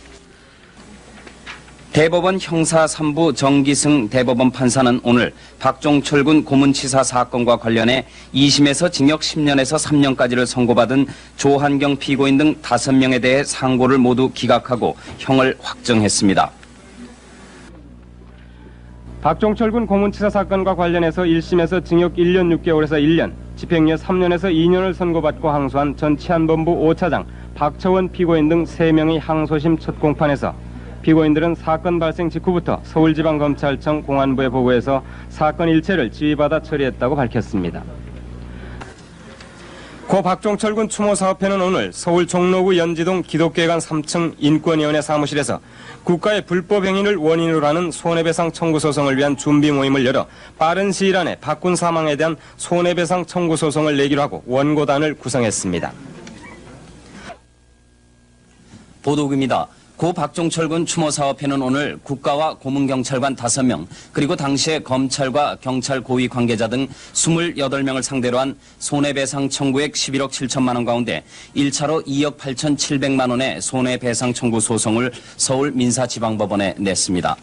대법원 형사 3부 정기승 대법원 판사는 오늘 박종철군 고문치사 사건과 관련해 2심에서 징역 10년에서 3년까지를 선고받은 조한경 피고인 등 5명에 대해 상고를 모두 기각하고 형을 확정했습니다. 박종철군 고문치사 사건과 관련해서 1심에서 징역 1년 6개월에서 1년, 집행유예 3년에서 2년을 선고받고 항소한 전 치안본부 5차장 박처원 피고인 등 3명의 항소심 첫 공판에서 피고인들은 사건 발생 직후부터 서울지방검찰청 공안부에 보고해서 사건 일체를 지휘받아 처리했다고 밝혔습니다. 고 박종철군 추모사업회는 오늘 서울 종로구 연지동 기독교회관 3층 인권위원회 사무실에서 국가의 불법 행위를 원인으로 하는 손해배상 청구 소송을 위한 준비 모임을 열어 빠른 시일 안에 박군 사망에 대한 손해배상 청구 소송을 내기로 하고 원고단을 구성했습니다. 보도국입니다. 고 박종철군 추모사업회는 오늘 국가와 고문경찰관 5명 그리고 당시의 검찰과 경찰 고위 관계자 등 28명을 상대로 한 손해배상 청구액 11억 7천만 원 가운데 1차로 2억 8천 7백만 원의 손해배상 청구 소송을 서울민사지방법원에 냈습니다.